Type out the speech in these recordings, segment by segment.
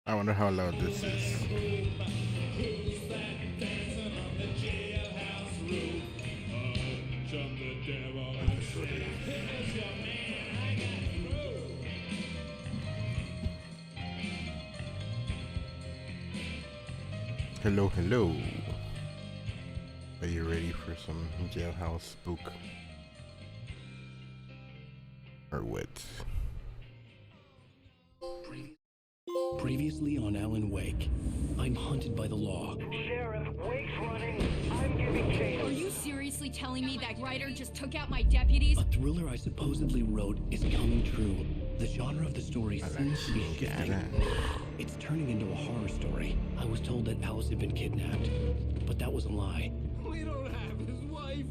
I wonder how loud this is. That's what it is. Hello, hello. Are you ready for some jailhouse spook? Or what? Previously on Alan Wake, I'm hunted by the law. Sheriff, Wake's running. I'm giving chase. Are you seriously telling me that writer just took out my deputies? A thriller I supposedly wrote is coming true. The genre of the story seems to be shifting. It's turning into a horror story. I was told that Alice had been kidnapped, but that was a lie. We don't have his wife.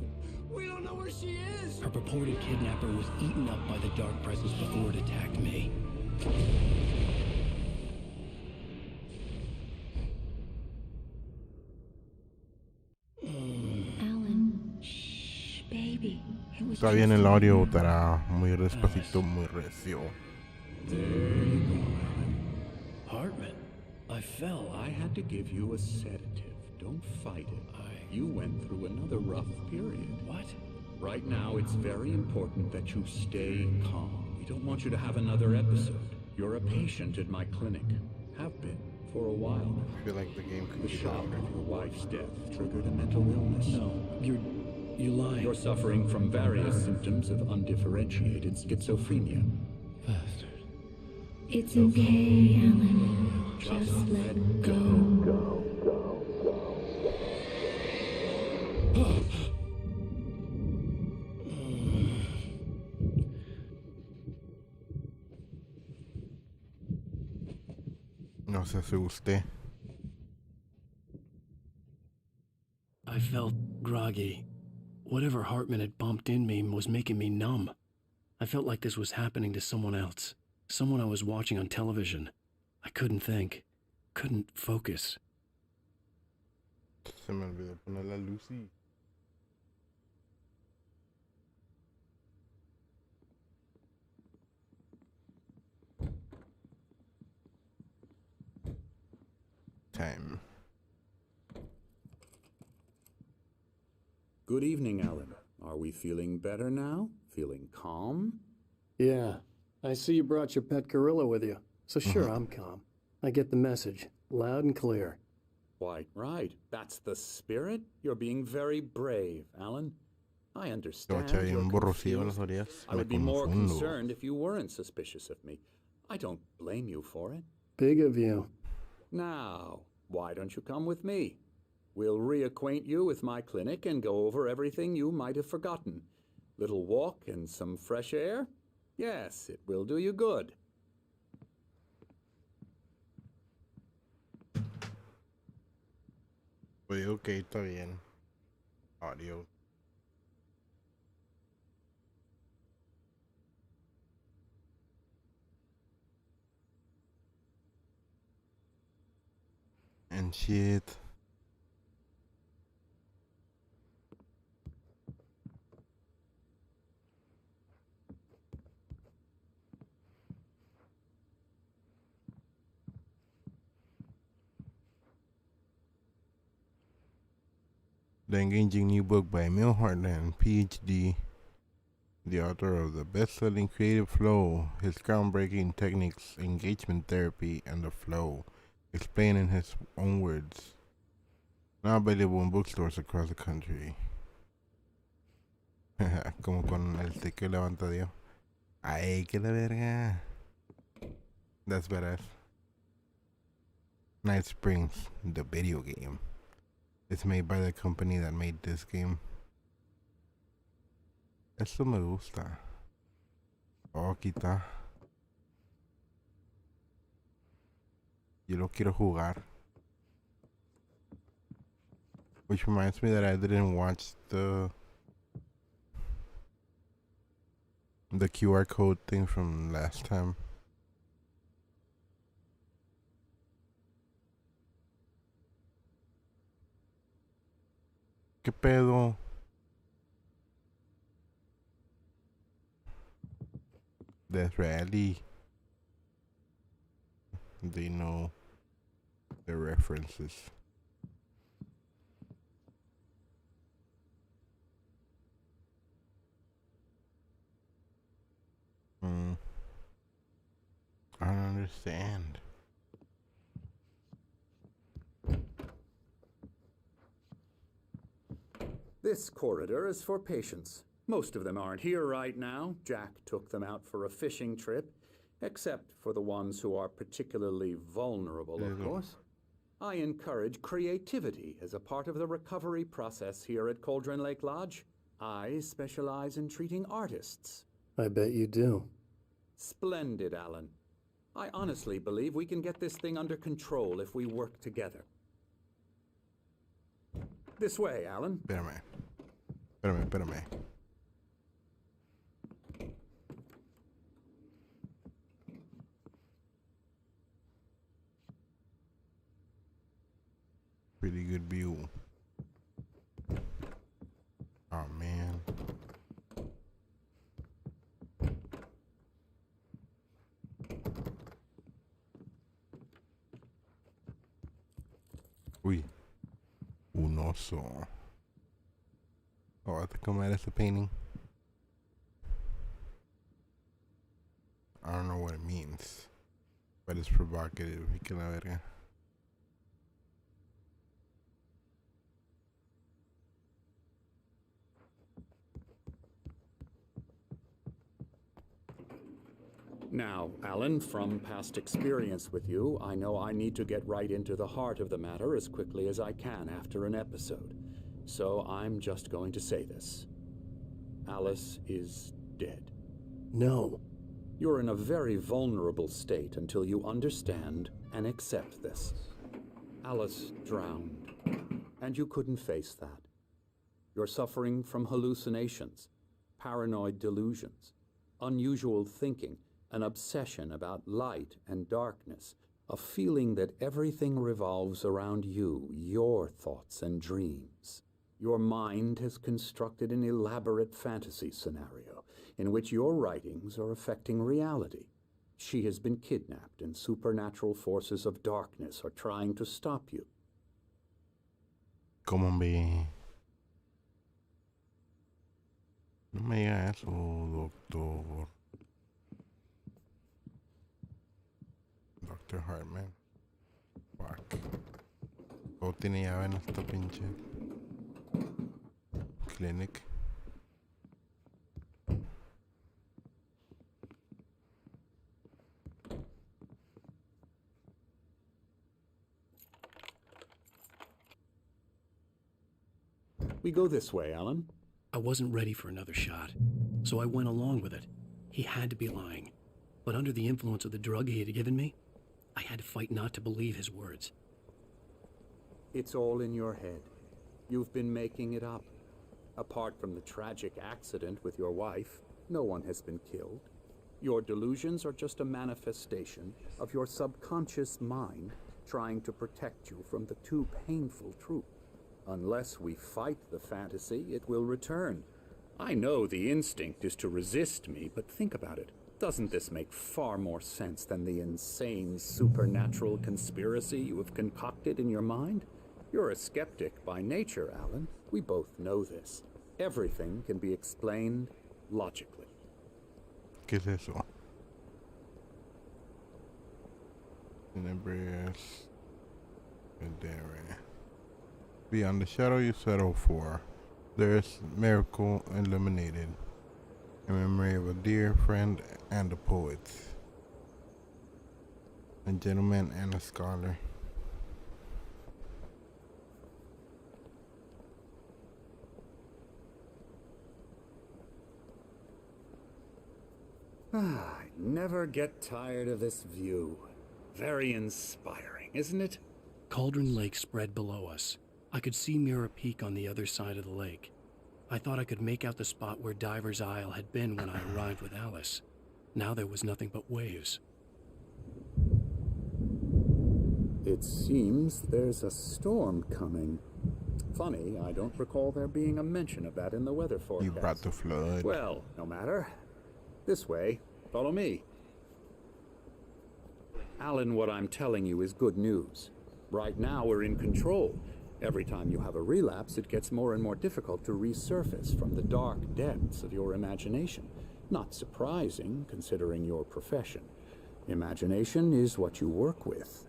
We don't know where she is. Her purported kidnapper was eaten up by the dark presence before it attacked me. Alan, shh, baby. It was Todavía en just el a audio rumor. estará muy despacito, muy recio. There you go, Alan. Hartman, I fell. I had to give you a sedative. Don't fight it. You went through another rough period. What? Right now, it's very important that you stay calm. We don't want you to have another episode. You're a patient at my clinic. Have been for a while now. I feel like the game could The be shock louder. of your wife's death triggered a mental illness. No, you're lying. You're suffering from various symptoms of undifferentiated schizophrenia. Bastard. It's okay, Alan. Just let go. No se asuste. I felt groggy. Whatever Hartman had bumped in me was making me numb. I felt like this was happening to someone else. Someone I was watching on television. I couldn't think. Couldn't focus. Se me olvidó poner la luz y... Time. Good evening, Alan. Are we feeling better now? Feeling calm? Yeah, I see you brought your pet gorilla with you. So sure, I'm calm. I get the message, loud and clear. Quite right. That's the spirit. You're being very brave, Alan. I understand. Yo, hay You're un borrocillo en las confused. orejas. I Me would be more confundo. concerned if you weren't suspicious of me. I don't blame you for it. Big of you. Now, why don't you come with me? We'll reacquaint you with my clinic and go over everything you might have forgotten. Little walk and some fresh air? Yes, it will do you good. Oye, ok, está bien. Audio. And shit. The engaging new book by Emil Hartland, PhD, the author of the best-selling Creative Flow, his groundbreaking techniques, engagement therapy, and the flow, explained in his own words. Now available in bookstores across the country. Como con el sticker levanta Dios. Ay, que la verga. That's badass. Night Springs, the video game. It's made by the company that made this game. Esto me gusta. Oh, aquí está. Yo lo quiero jugar. Which reminds me that I didn't watch the QR code thing from last time. ¿Qué pedo? That's rally. They know. the references. I don't understand. This corridor is for patients. Most of them aren't here right now. Jack took them out for a fishing trip, except for the ones who are particularly vulnerable, of course. I encourage creativity as a part of the recovery process here at Cauldron Lake Lodge. I specialize in treating artists. I bet you do. Splendid, Alan. I honestly believe we can get this thing under control if we work together. This way, Alan. Espérame. Pretty good view. Oh man. Uy. Un oso. Oh, I think I'm at a painting. I don't know what it means, but it's provocative. Y que la verga. Now, Alan, from past experience with you, I know I need to get right into the heart of the matter as quickly as I can after an episode. So I'm just going to say this. Alice is dead. No. You're in a very vulnerable state until you understand and accept this. Alice drowned, and you couldn't face that. You're suffering from hallucinations, paranoid delusions, unusual thinking, an obsession about light and darkness, a feeling that everything revolves around you, your thoughts and dreams. Your mind has constructed an elaborate fantasy scenario in which your writings are affecting reality. She has been kidnapped and supernatural forces of darkness are trying to stop you. ¿Cómo me... No me diga eso, doctor. Dr. Hartman. Fuck. ¿Cómo tiene llave en esta pinche clinic? We go this way, Alan. I wasn't ready for another shot, so I went along with it. He had to be lying. But under the influence of the drug he had given me, I had to fight not to believe his words. It's all in your head. You've been making it up. Apart from the tragic accident with your wife, no one has been killed. Your delusions are just a manifestation of your subconscious mind trying to protect you from the too painful truth. Unless we fight the fantasy, it will return. I know the instinct is to resist me, but think about it. Doesn't this make far more sense than the insane supernatural conspiracy you have concocted in your mind? You're a skeptic by nature, Alan. We both know this. Everything can be explained logically. ¿Qué es eso? Tenebrous. Beyond the shadow you settle for, there is miracle illuminated, in memory of a dear friend and a poet, a gentleman and a scholar. I never get tired of this view. Very inspiring, isn't it? Cauldron Lake spread below us. I could see Mirror Peak on the other side of the lake. I thought I could make out the spot where Diver's Isle had been when I arrived with Alice. Now there was nothing but waves. It seems there's a storm coming. Funny, I don't recall there being a mention of that in the weather forecast. You brought the flood. Well, no matter. This way. Follow me. Alan, what I'm telling you is good news. Right now, we're in control. Every time you have a relapse, it gets more and more difficult to resurface from the dark depths of your imagination. Not surprising, considering your profession. Imagination is what you work with.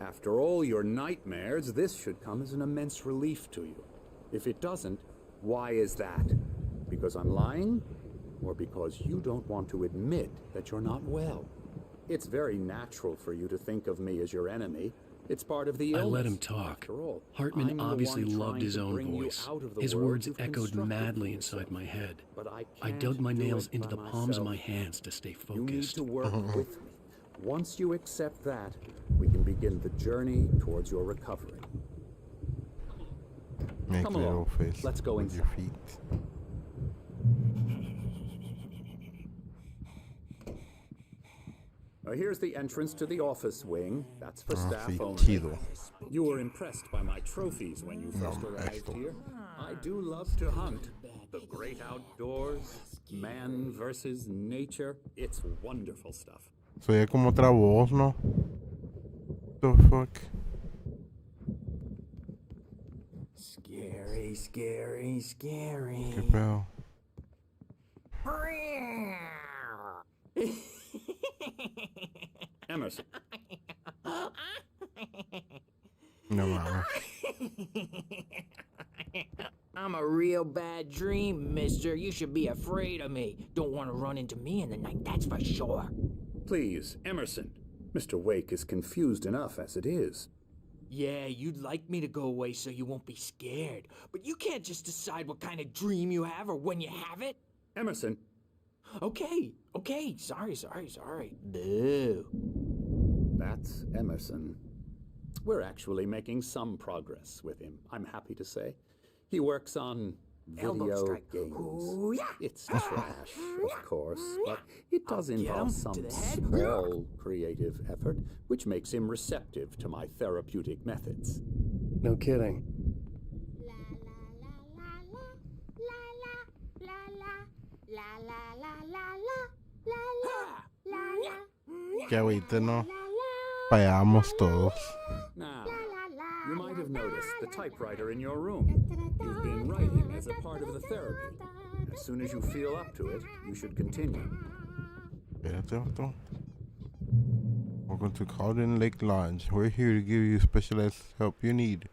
After all your nightmares, this should come as an immense relief to you. If it doesn't, why is that? Because I'm lying? Or because you don't want to admit that you're not well? It's very natural for you to think of me as your enemy. It's part of the illness. I let him talk. After all, Hartman I'm the obviously one loved trying his to own bring you voice. out of the His world words you've echoed constructed madly for inside yourself. my head. But I I can't dug my do nails it into by the palms of myself. my hands to stay You need focused. to work with me. Once you accept that, we can begin the journey towards your recovery. Make Come a little along. face Let's go with your inside. feet. Here's the entrance to the office wing. That's for Ah, staff sí, only. chido. You were impressed by my trophies when you first arrived esto. here. I do love to hunt. The great outdoors, man versus nature. It's wonderful stuff. Se oye como otra voz, ¿no? The fuck? Scary, scary, scary. ¿Qué pedo? Emerson, No mames. I'm a real bad dream, mister. You should be afraid of me. Don't want to run into me in the night, that's for sure. please, Emerson. Mr. Wake is confused enough as it is. Yeah, you'd like me to go away so you won't be scared. But you can't just decide what kind of dream you have or when you have it. Emerson, Okay. Sorry. Boo. that's Emerson. We're actually making some progress with him, I'm happy to say. He works on Elbow video strike. games. Ooh, yeah. It's trash, of course, but it does I'll get involve him some to the head. small creative effort, which makes him receptive to my therapeutic methods. No kidding. Que agüite, ¿no? Vayamos todos. Now, you might have noticed the typewriter in your room. You've been writing as a part of the therapy. As soon as you feel up to it, you should continue. Espérate, vato. Welcome to Cauldron Lake Lodge. We're here to give you specialized help you need.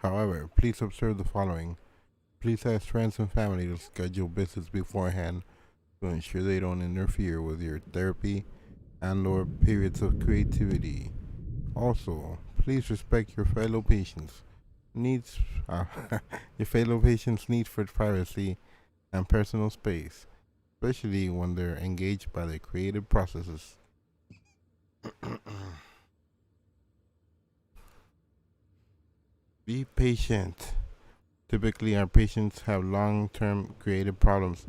However, please observe the following. Please ask friends and family to schedule visits beforehand to ensure they don't interfere with your therapy and/or periods of creativity. Also, please respect your fellow patients' needs for privacy and personal space, especially when they're engaged by their creative processes. Be patient. Typically, our patients have long-term creative problems,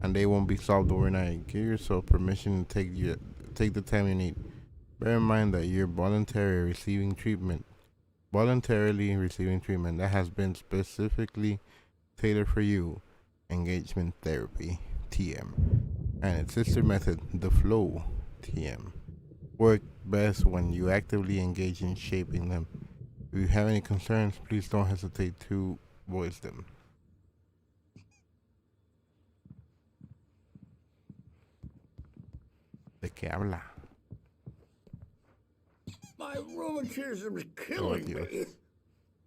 and they won't be solved overnight. Give yourself permission to take the time you need. Bear in mind that you're voluntarily receiving treatment that has been specifically tailored for you. Engagement therapy, TM, and its sister method, the flow, TM, work best when you actively engage in shaping them. If you have any concerns, please don't hesitate to voice them. ¿De qué habla? My rheumatism's Oh, killing Dios. me.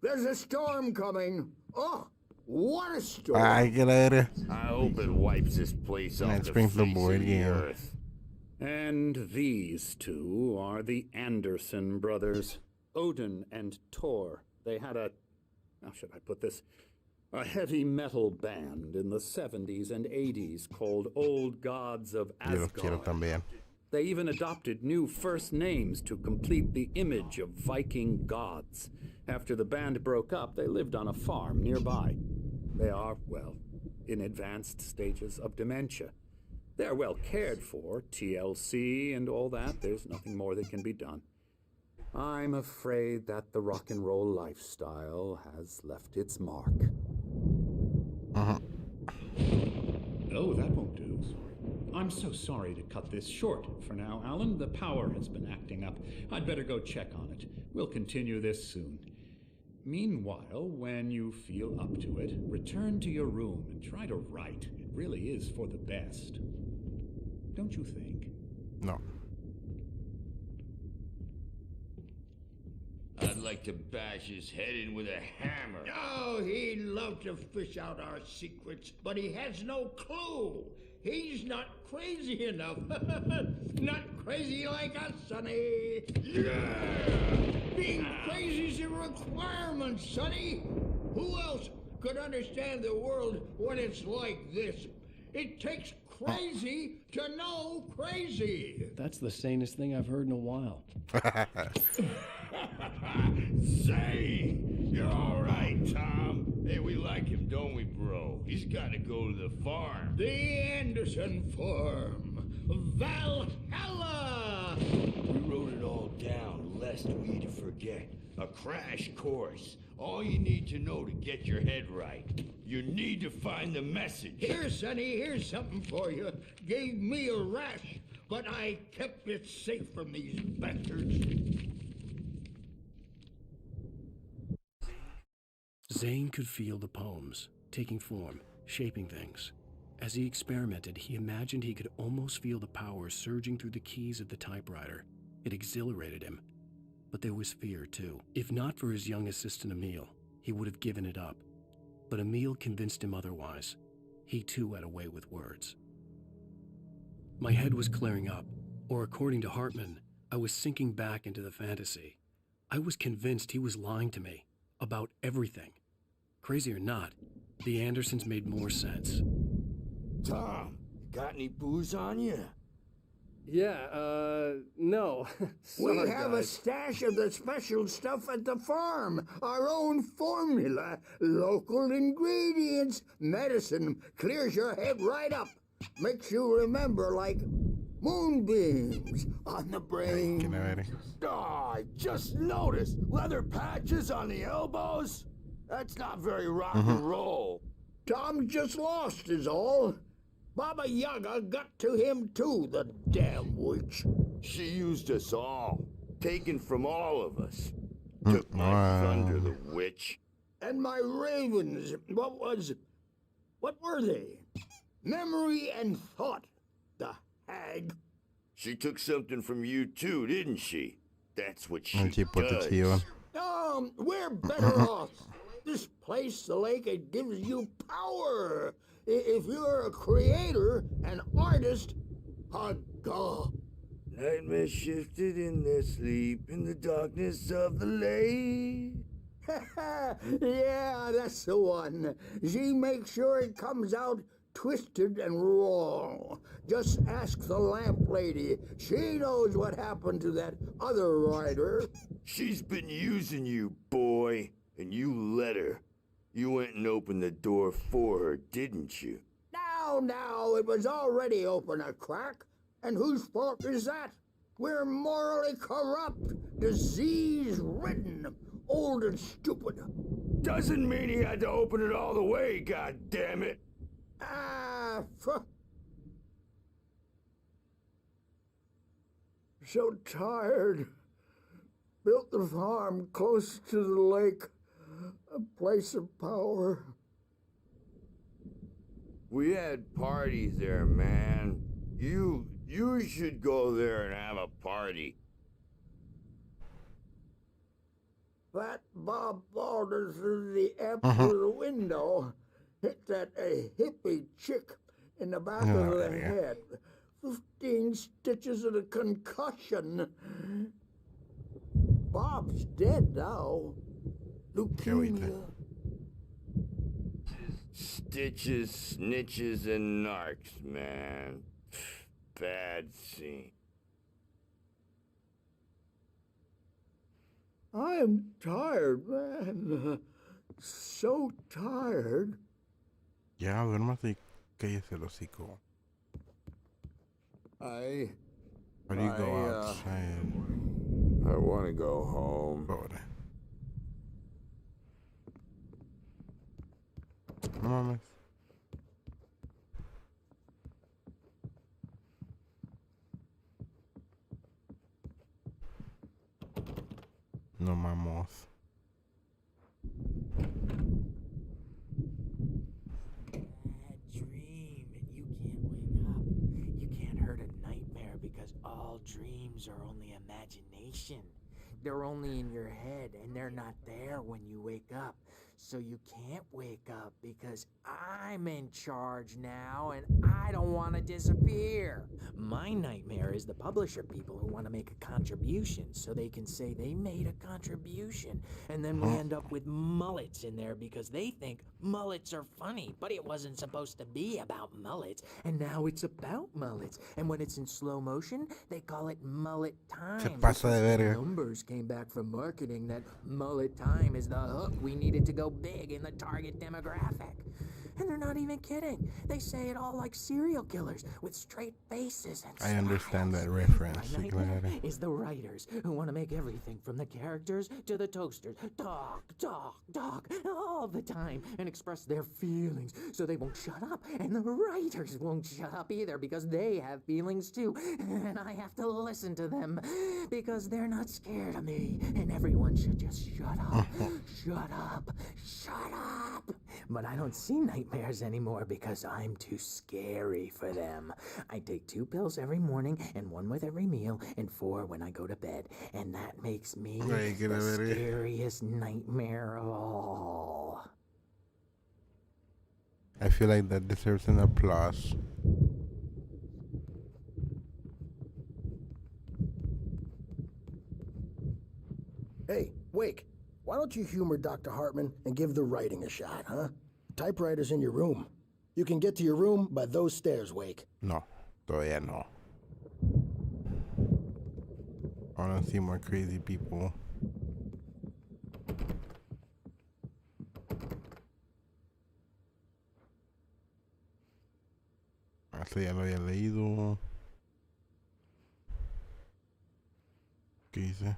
There's a storm coming. Oh, what a storm. Ay, que la verga. I hope it wipes this place And off it the springs the face board of the game. earth. And these two are the Anderson brothers, Odin and Tor. They had how should I put this? A heavy metal band in the 70s and 80s called Old Gods of Yo los quiero Asgard. también. They even adopted new first names to complete the image of Viking gods. After the band broke up, they lived on a farm nearby. They are, well, in advanced stages of dementia. They're well cared for, TLC and all that. There's nothing more that can be done. I'm afraid that the rock and roll lifestyle has left its mark. Oh, that won't do. I'm so sorry to cut this short for now, Alan. The power has been acting up. I'd better go check on it. We'll continue this soon. Meanwhile, when you feel up to it, return to your room and try to write. It really is for the best. Don't you think? No. I'd like to bash his head in with a hammer. Oh, he'd love to fish out our secrets, but he has no clue. He's not crazy enough. Not crazy like us, Sonny. Yeah! Being crazy's a requirement, Sonny. Who else could understand the world when it's like this? It takes crazy to know crazy. That's the sanest thing I've heard in a while. Zane! You're all right, Tom. Hey, we like him, don't we, bro? He's got to go to the farm. The Anderson Farm. Valhalla! We wrote it all down, lest we forget. A crash course. All you need to know to get your head right. You need to find the message. Here, Sonny, here's something for you. Gave me a rash, but I kept it safe from these bastards. Zane could feel the poems, taking form, shaping things. As he experimented, he imagined he could almost feel the power surging through the keys of the typewriter. It exhilarated him. But there was fear, too. If not for his young assistant Emil, he would have given it up. But Emil convinced him otherwise. He, too, had a way with words. My head was clearing up, or according to Hartman, I was sinking back into the fantasy. I was convinced he was lying to me about everything. Crazy or not, the Andersons made more sense. Tom, got any booze on you? Yeah, no. We have a stash of the special stuff at the farm. Our own formula. Local ingredients. Medicine clears your head right up. Makes you remember like moonbeams on the brain. Oh, I just noticed. Leather patches on the elbows? That's not very rock and roll. Tom just lost is all. Baba Yaga got to him too, the damn witch. She used us all. Taken from all of us. Took my thunder, the witch. And my ravens, what were they? Memory and thought, the hag. She took something from you too, didn't she? That's what she And she put the does. tea on. We're better off. This place, the lake, it gives you power. If you're a creator, an artist, a god. Nightmares shifted in their sleep in the darkness of the lake. Yeah, that's the one. She makes sure it comes out twisted and wrong. Just ask the lamp lady. She knows what happened to that other writer. She's been using you, boy, and you let her. You went and opened the door for her, didn't you? Now, it was already open a crack. And whose fault is that? We're morally corrupt, disease-ridden, old and stupid. Doesn't mean he had to open it all the way, goddammit. So tired. Built the farm close to the lake, a place of power. We had parties there, man. You should go there and have a party. Fat Bob Balders through the app through the window. Hit that hippie chick in the back of the head. 15 stitches and a concussion. Bob's dead now. Leukemia. Stitches, snitches, and narcs, man. Bad scene. I am tired, man. So tired. Ya, duérmase y cállese el hocico. How do you go outside? I want to go home. Pobre. No mames. No mamos. Bad dream, and you can't wake up. You can't hurt a nightmare because all dreams are only imagination. They're only in your head, and they're not there when you wake up. So you can't wake up because I'm in charge now, and I don't want to disappear. My nightmare is the publisher people who want to make a contribution so they can say they made a contribution. And then we end up with mullets in there because they think mullets are funny, but it wasn't supposed to be about mullets, and now it's about mullets. And when it's in slow motion, they call it mullet time. Se pasa de verga. Numbers came back from marketing that mullet time is the hook we needed to go big in the target demographic. And they're not even kidding. They say it all like serial killers with straight faces and I understand smiles. that reference. My nightmare is the writers who want to make everything from the characters to the toasters talk, all the time and express their feelings so they won't shut up. And the writers won't shut up either because they have feelings too. And I have to listen to them because they're not scared of me. And everyone should just shut up, shut up, shut up. But I don't see nightmares anymore because I'm too scary for them. I take 2 pills every morning and 1 with every meal and 4 when I go to bed. And that makes me the scariest nightmare of all. I feel like that deserves an applause. Hey, Wake, why don't you humor Dr. Hartman and give the writing a shot, huh? Typewriter's in your room. You can get to your room by those stairs, Wake. No, todavía no. I wanna see more crazy people. Eso ya lo había leído. ¿Qué dice?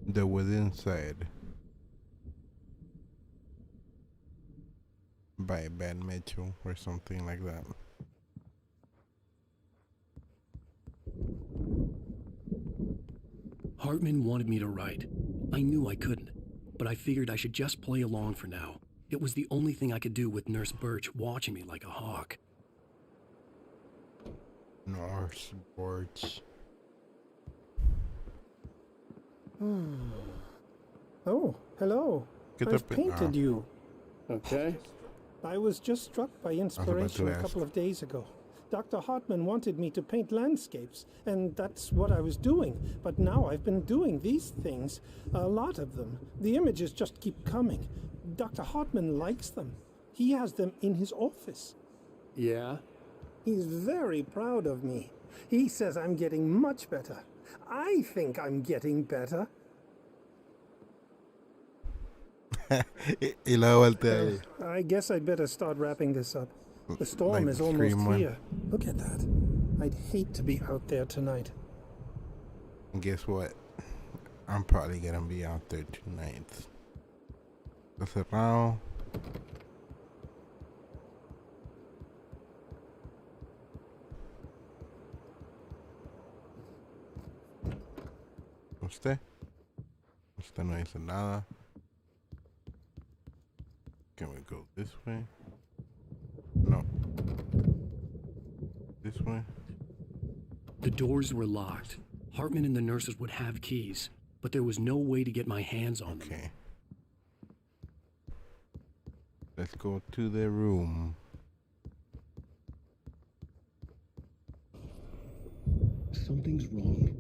The Within Side by Ben Mitchell or something like that. Hartman wanted me to write. I knew I couldn't, but I figured I should just play along for now. It was the only thing I could do with Nurse Birch watching me like a hawk. Nurse Birch. Oh, hello. I've painted you. Okay. I was just struck by inspiration a couple of days ago. Dr. Hartman wanted me to paint landscapes, and that's what I was doing. But now I've been doing these things, a lot of them. The images just keep coming. Dr. Hartman likes them. He has them in his office. Yeah? He's very proud of me. He says I'm getting much better. I think I'm getting better. I guess I'd better start wrapping this up. The storm is almost here. Look at that. I'd hate to be out there tonight. And guess what? I'm probably gonna be out there tonight. Está cerrado. ¿Usted? Usted no dice nada. Can we go this way? No. This way? The doors were locked. Hartman and the nurses would have keys, but there was no way to get my hands on them. Okay. Let's go to the room. Something's wrong.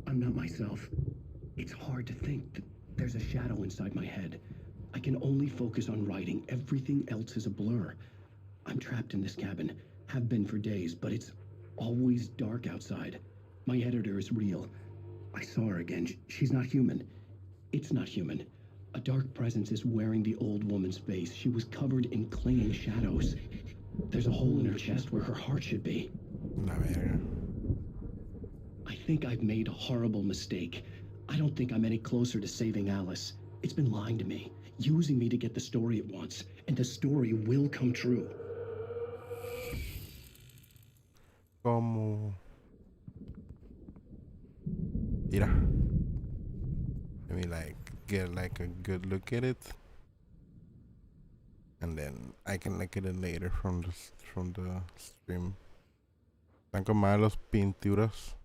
I'm not myself. It's hard to think. There's a shadow inside my head. I can only focus on writing. Everything else is a blur. I'm trapped in this cabin. Have been for days, but it's always dark outside. My editor is real. I saw her again. She's not human. It's not human. A dark presence is wearing the old woman's face. She was covered in clinging shadows. There's a hole in her chest where her heart should be. I think I've made a horrible mistake. I don't think I'm any closer to saving Alice. It's been lying to me, using me to get the story it wants, and the story will come true. como. Mira. Let me like get like a good look at it, and then I can look at it later from the stream. Están como las pinturas.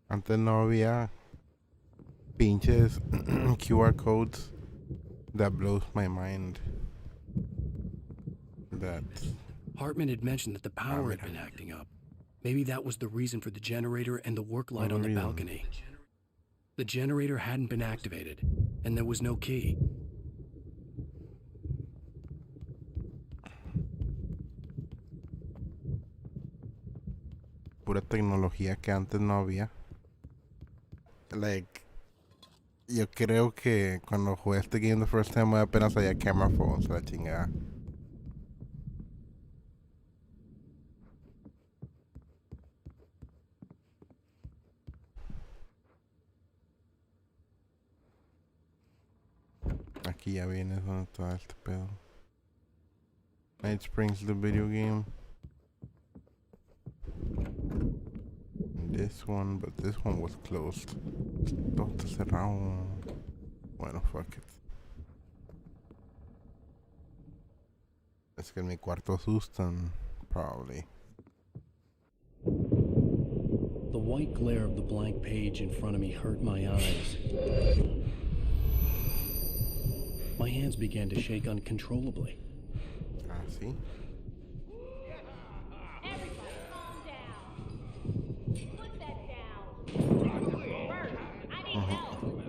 Antes no había pinches QR codes. That blows my mind. That Hartman had mentioned that the power had been acting up. Maybe that was the reason for the generator and the work light on the balcony. The generator hadn't been activated, and there was no key. Pura tecnología que antes no había. Like, yo creo que cuando jugué este game the first time apenas había camera phones, la chingada. Aquí ya viene donde todo este pedo. Night Springs, the video game. This one, but this one was closed. Todo está cerrado. Bueno, fuck it. Es que en mi cuarto asustan, probably. The white glare of the blank page in front of me hurt my eyes. My hands began to shake uncontrollably. Ah, sí. Everybody, calm down. Put that down. Bert, I need help.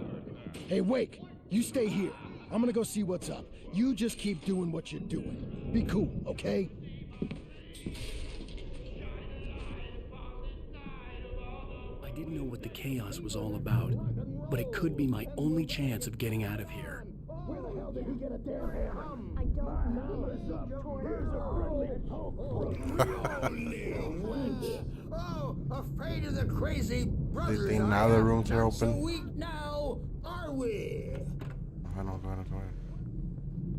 Hey, Wake, you stay here. I'm gonna go see what's up. You just keep doing what you're doing. Be cool, okay? I didn't know what the chaos was all about, but it could be my only chance of getting out of here. Where the hell did he get a damn hammer? I don't know. Oh, afraid of the crazy brothers. They think now the rooms are So open. weak now, are we? Bueno,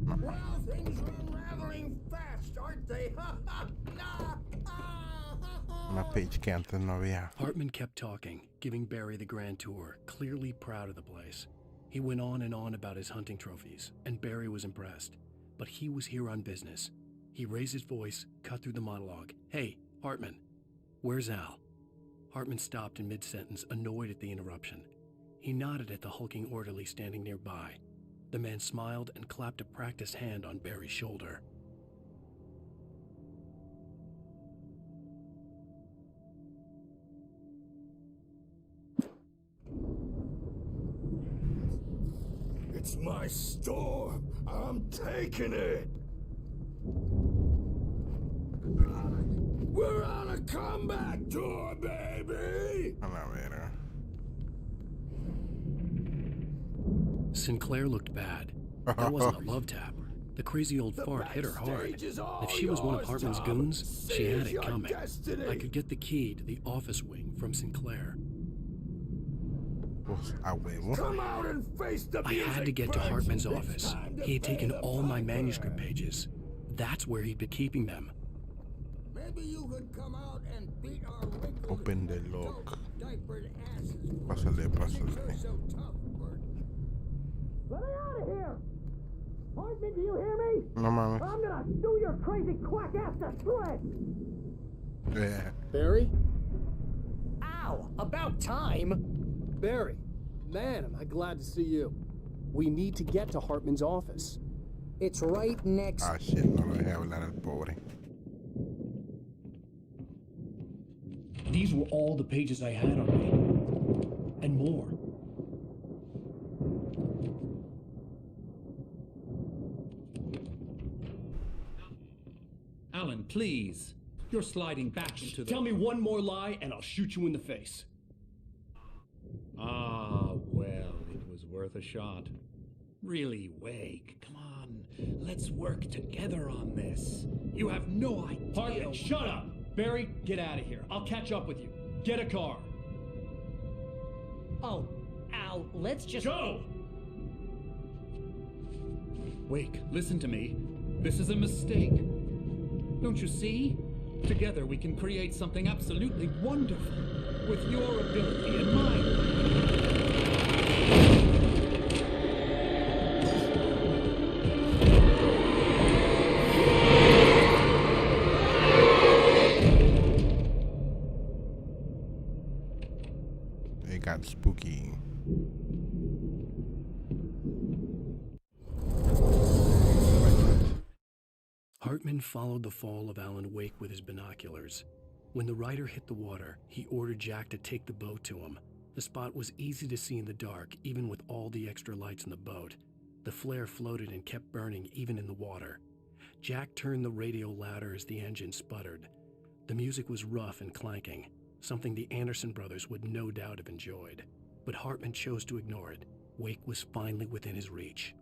Well, things are unraveling fast, aren't they? una page que antes no había. Hartman kept talking, giving Barry the grand tour, clearly proud of the place. He went on and on about his hunting trophies, and Barry was impressed. But he was here on business. He raised his voice, cut through the monologue. Hey, Hartman, where's Al? Hartman stopped in mid-sentence, annoyed at the interruption. He nodded at the hulking orderly standing nearby. The man smiled and clapped a practiced hand on Barry's shoulder. It's my store. I'm taking it. We're on a comeback tour, baby. A la vera. Sinclair looked bad. That wasn't a love tap. The crazy old fart hit her hard. If she was one of Hartman's goons, she had it coming. I could get the key to the office wing from Sinclair. Come out and face the I had to get to Hartman's office. He had taken all my manuscript pages. That's where he'd been keeping them. Maybe you could come out and beat our wrinkled, Open the lock. diapered asses. Pásale, You're pásale. so tough, Bert. Let me out of here! Hartman, do you hear me? No mames. I'm gonna do your crazy quack ass to shreds! Yeah. Barry? Ow! About time! Barry, man, am I glad to see you. We need to get to Hartman's office. It's right next... Ah, shit, no lo dejé hablar al pobre. These were all the pages I had on me. And more. Alan, please. You're sliding back into the... Tell me one more lie and I'll shoot you in the face. Ah, well, it was worth a shot. Really, Wake, come on. Let's work together on this. You have no idea... Hartman, shut up! Barry, get out of here. I'll catch up with you. Get a car. Oh, Al, let's just... Go! Wake, listen to me. This is a mistake. Don't you see? Together we can create something absolutely wonderful. With your ability and mine. It got spooky. Hartman followed the fall of Alan Wake with his binoculars. When the rider hit the water, he ordered Jack to take the boat to him. The spot was easy to see in the dark, even with all the extra lights in the boat. The flare floated and kept burning even in the water. Jack turned the radio louder as the engine sputtered. The music was rough and clanking, something the Anderson brothers would no doubt have enjoyed. But Hartman chose to ignore it. Wake was finally within his reach.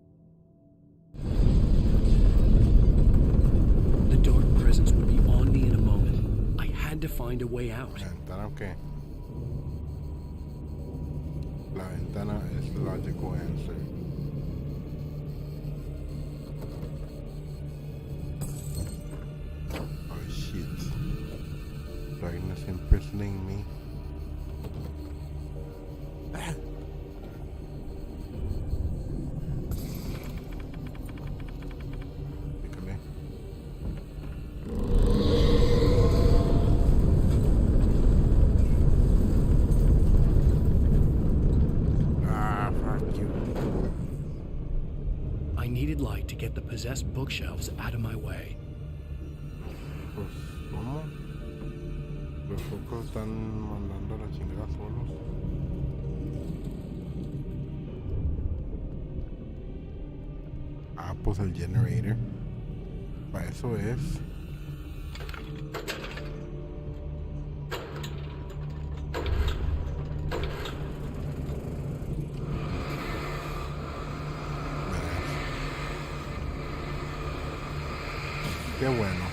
The dark presence would be on me in a moment. I had to find a way out. ¿Ventana o qué? La ventana es logical answer. Oh shit. Darkness imprisoning me. Pícale. Fuck you. I needed light to get the possessed bookshelves out of my way. Pues, ¿cómo? Los focos están mandando a la chingada solos. Ah, pues el generator. Para eso es. Qué bueno.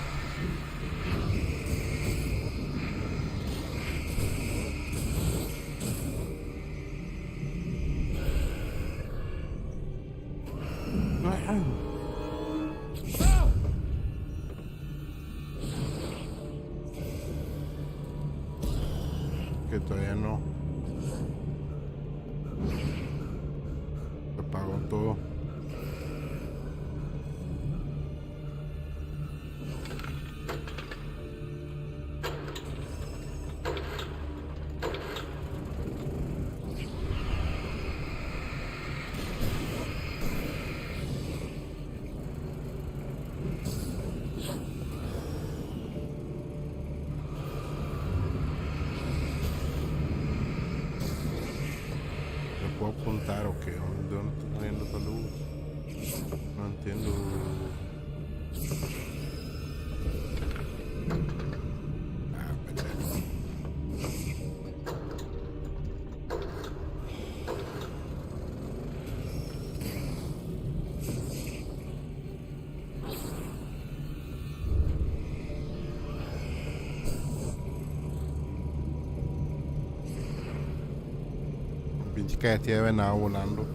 Que todavía no. Se apagó todo. ¿Puedo apuntar o qué? ¿De dónde está saliendo esa luz? No entiendo. Ah, pendejo. Pinche cabecilla de venado volando.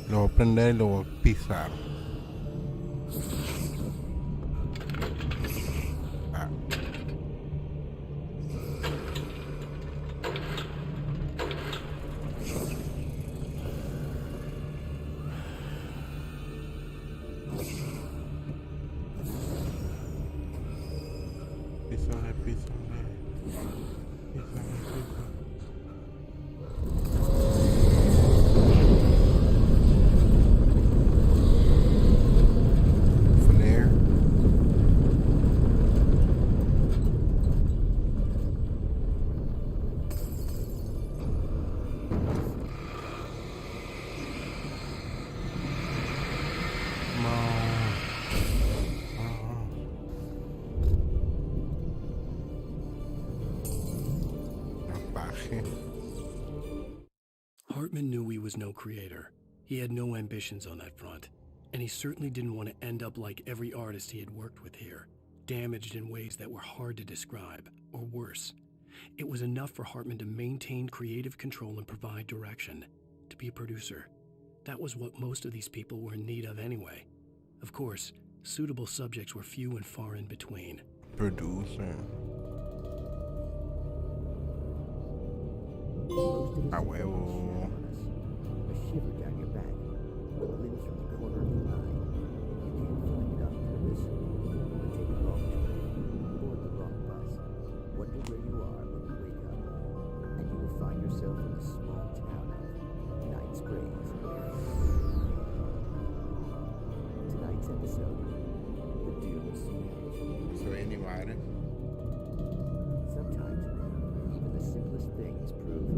Lo voy a prender y lo voy a pisar. Ah. Písale, písale. Písale, písale. Hartman knew he was no creator. He had no ambitions on that front. And he certainly didn't want to end up like every artist he had worked with here, damaged in ways that were hard to describe, or worse. It was enough for Hartman to maintain creative control and provide direction, to be a producer. That was what most of these people were in need of anyway. Of course, suitable subjects were few and far in between. Producer. A huevo. A shiver down your back, a glimpse from the corner of your eye. You didn't find it on purpose. You take a wrong turn, board the wrong bus, wonder where you are when you wake up, and you will find yourself in the small town of Night Springs. Tonight's episode, the Doom Smell. So anybody? Sometimes, even the simplest things prove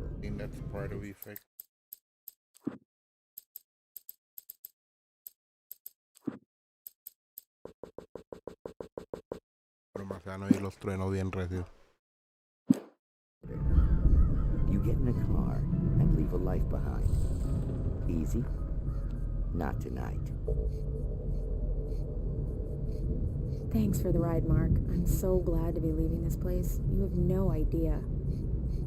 I think that's part of the effect. Pero más sano y los truenos bien recios. you get in a car and leave a life behind. Easy? Not tonight. Thanks for the ride, Mark. I'm so glad to be leaving this place. You have no idea.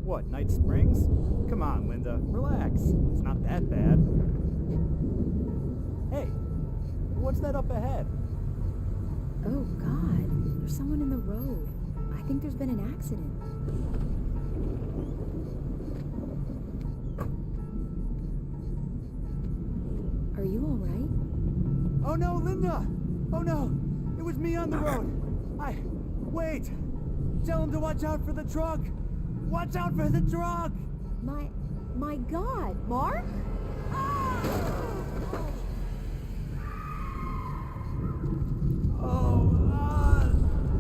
What, Night Springs? Come on, Linda. Relax. It's not that bad. Hey, what's that up ahead? Oh, God. There's someone in the road. I think there's been an accident. Are you all right? Oh no, Linda! Oh no! It was me on the road! Wait! Tell him to watch out for the truck! Watch out for the truck! My God, Mark?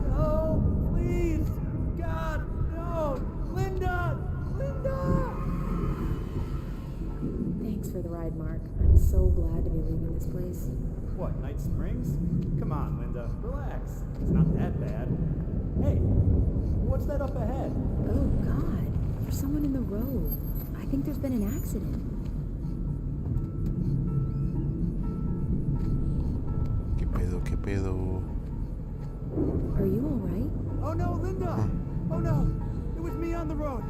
No, please! God, no! Linda! Linda! Thanks for the ride, Mark. I'm so glad to be leaving this place. What, Night Springs? Come on, Linda. Relax. It's not that bad. Hey, what's that up ahead? Oh, God. There's someone in the road. I think there's been an accident. ¿Qué pedo? ¿Qué pedo? Are you all right? Oh no, Linda! Oh no! It was me on the road!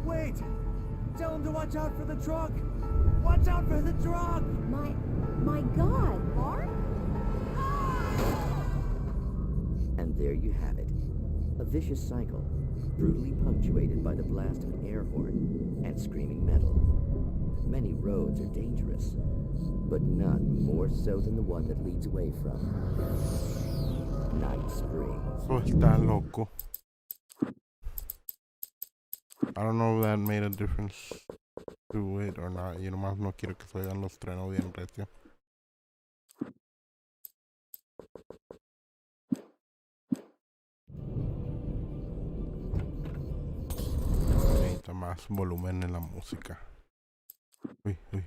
Wait! Tell him to watch out for the truck! Watch out for the truck! My God, Mark? And there you have it. A vicious cycle, brutally punctuated by the blast of an air horn and screaming metal. Many roads are dangerous, but none more so than the one that leads away from Night Springs. Oh, está loco. I don't know if that made a difference to it or not. Yo nomás no quiero que se oigan los truenos bien recio. Necesita más volumen en la música. Uy, uy.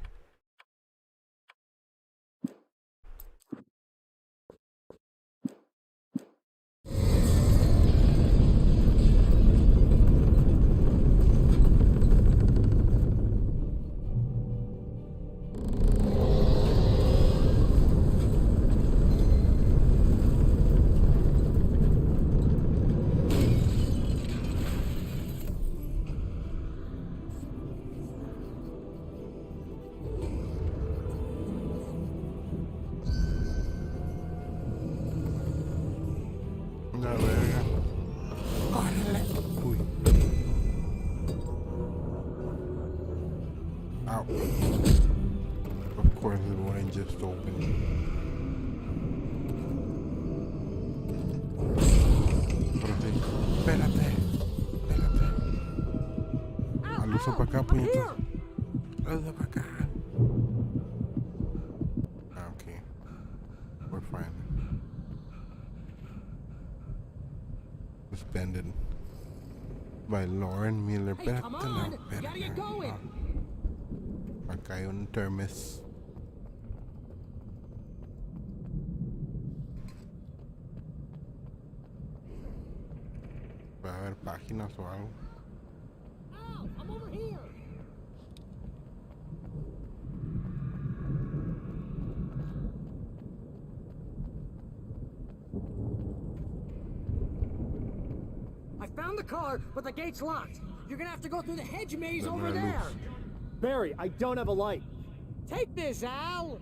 La verga. ¡Córrele! Uy. Ow. Of course it wouldn't just open. Espérate. Alusa para acá, puñetas. Alusa para acá. Okay. We're fine. Suspended by Lauren Miller. Hey, come on! You gotta get going! Acá hay un thermos. ver páginas o algo. Al, I'm over here. I found the car, but the gate's locked. You're gonna have to go through the hedge maze over there. Barry, I don't have a light. Take this, Al.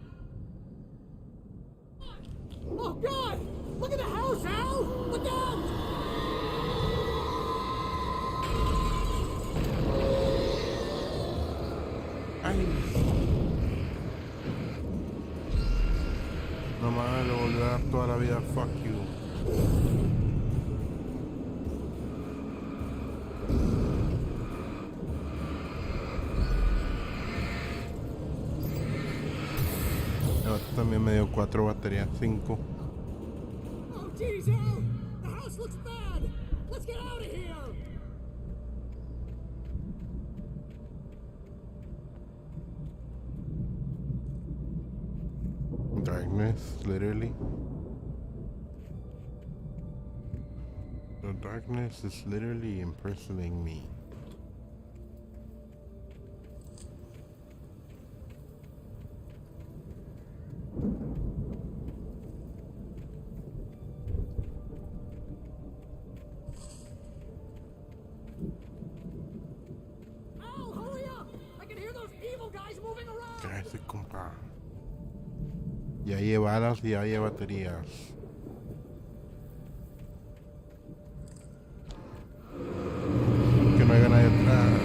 Oh, God! Look at the house, Al! Look out! No mames, le volvió a dar toda la vida. Fuck you. Esto también me dio 4 baterías, 5. Oh, geez, Al! The house looks bad! Let's get out of here! Darkness, literally. The darkness is literally impersonating me. Al, hurry up! I can hear those evil guys moving around! Cállate, compa. Ya hay balas y ya hay baterías. Que no haya nadie atrás.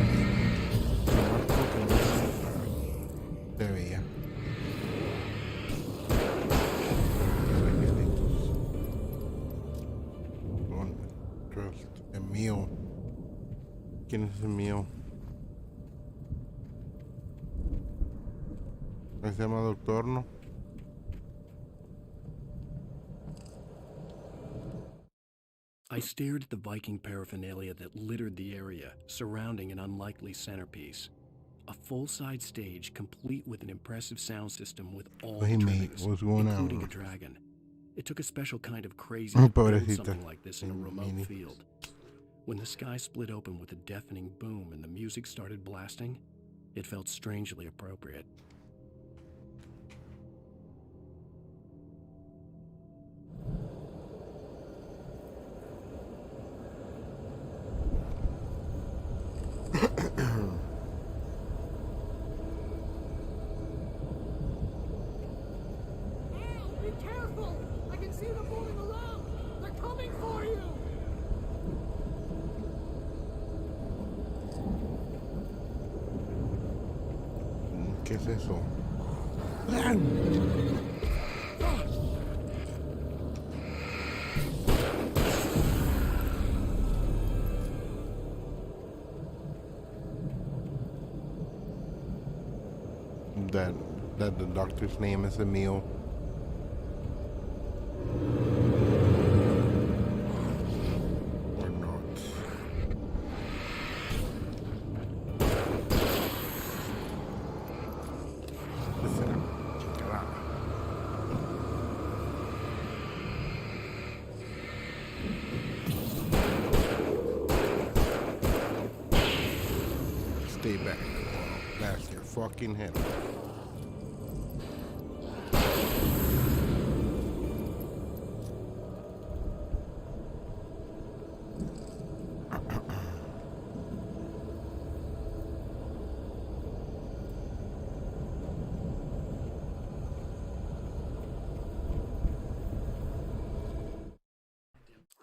Te veía. Trust. El mío. ¿Quién es el mío? Se llama Doctor, ¿no? I stared at the Viking paraphernalia that littered the area, surrounding an unlikely centerpiece. A full-size stage complete with an impressive sound system with all Hey mate, trimmings, what's going including on? a dragon. It took a special kind of crazy to build Pobrecita. something like this in a remote Mini. field. When the sky split open with a deafening boom and the music started blasting, it felt strangely appropriate. Al, be careful! I can see them moving around! They're coming for you! ¿Qué es eso? That the doctor's name is Emil. Or not. Listen, stay back. Blast your fucking head.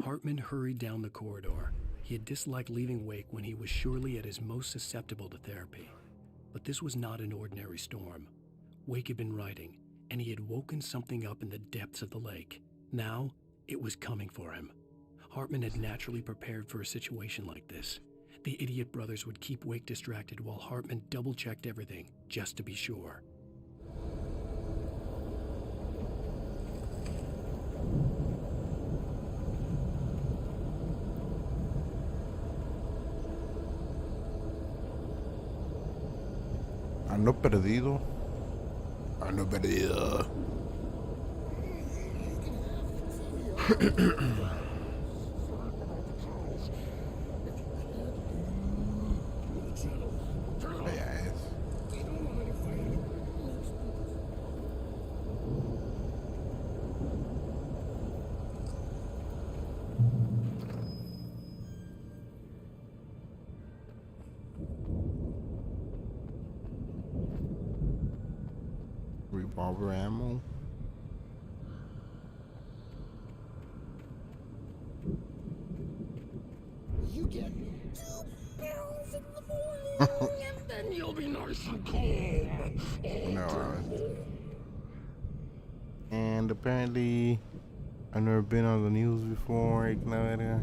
Hartman hurried down the corridor. He had disliked leaving Wake when he was surely at his most susceptible to therapy. But this was not an ordinary storm. Wake had been writing, and he had woken something up in the depths of the lake. Now, it was coming for him. Hartman had naturally prepared for a situation like this. The idiot brothers would keep Wake distracted while Hartman double-checked everything, just to be sure. Ando perdido. Ando perdido. revolver ammo. You get 2 pills in the morning, and then you'll be nice and calm. No. And apparently, I've never been on the news before. Ignore.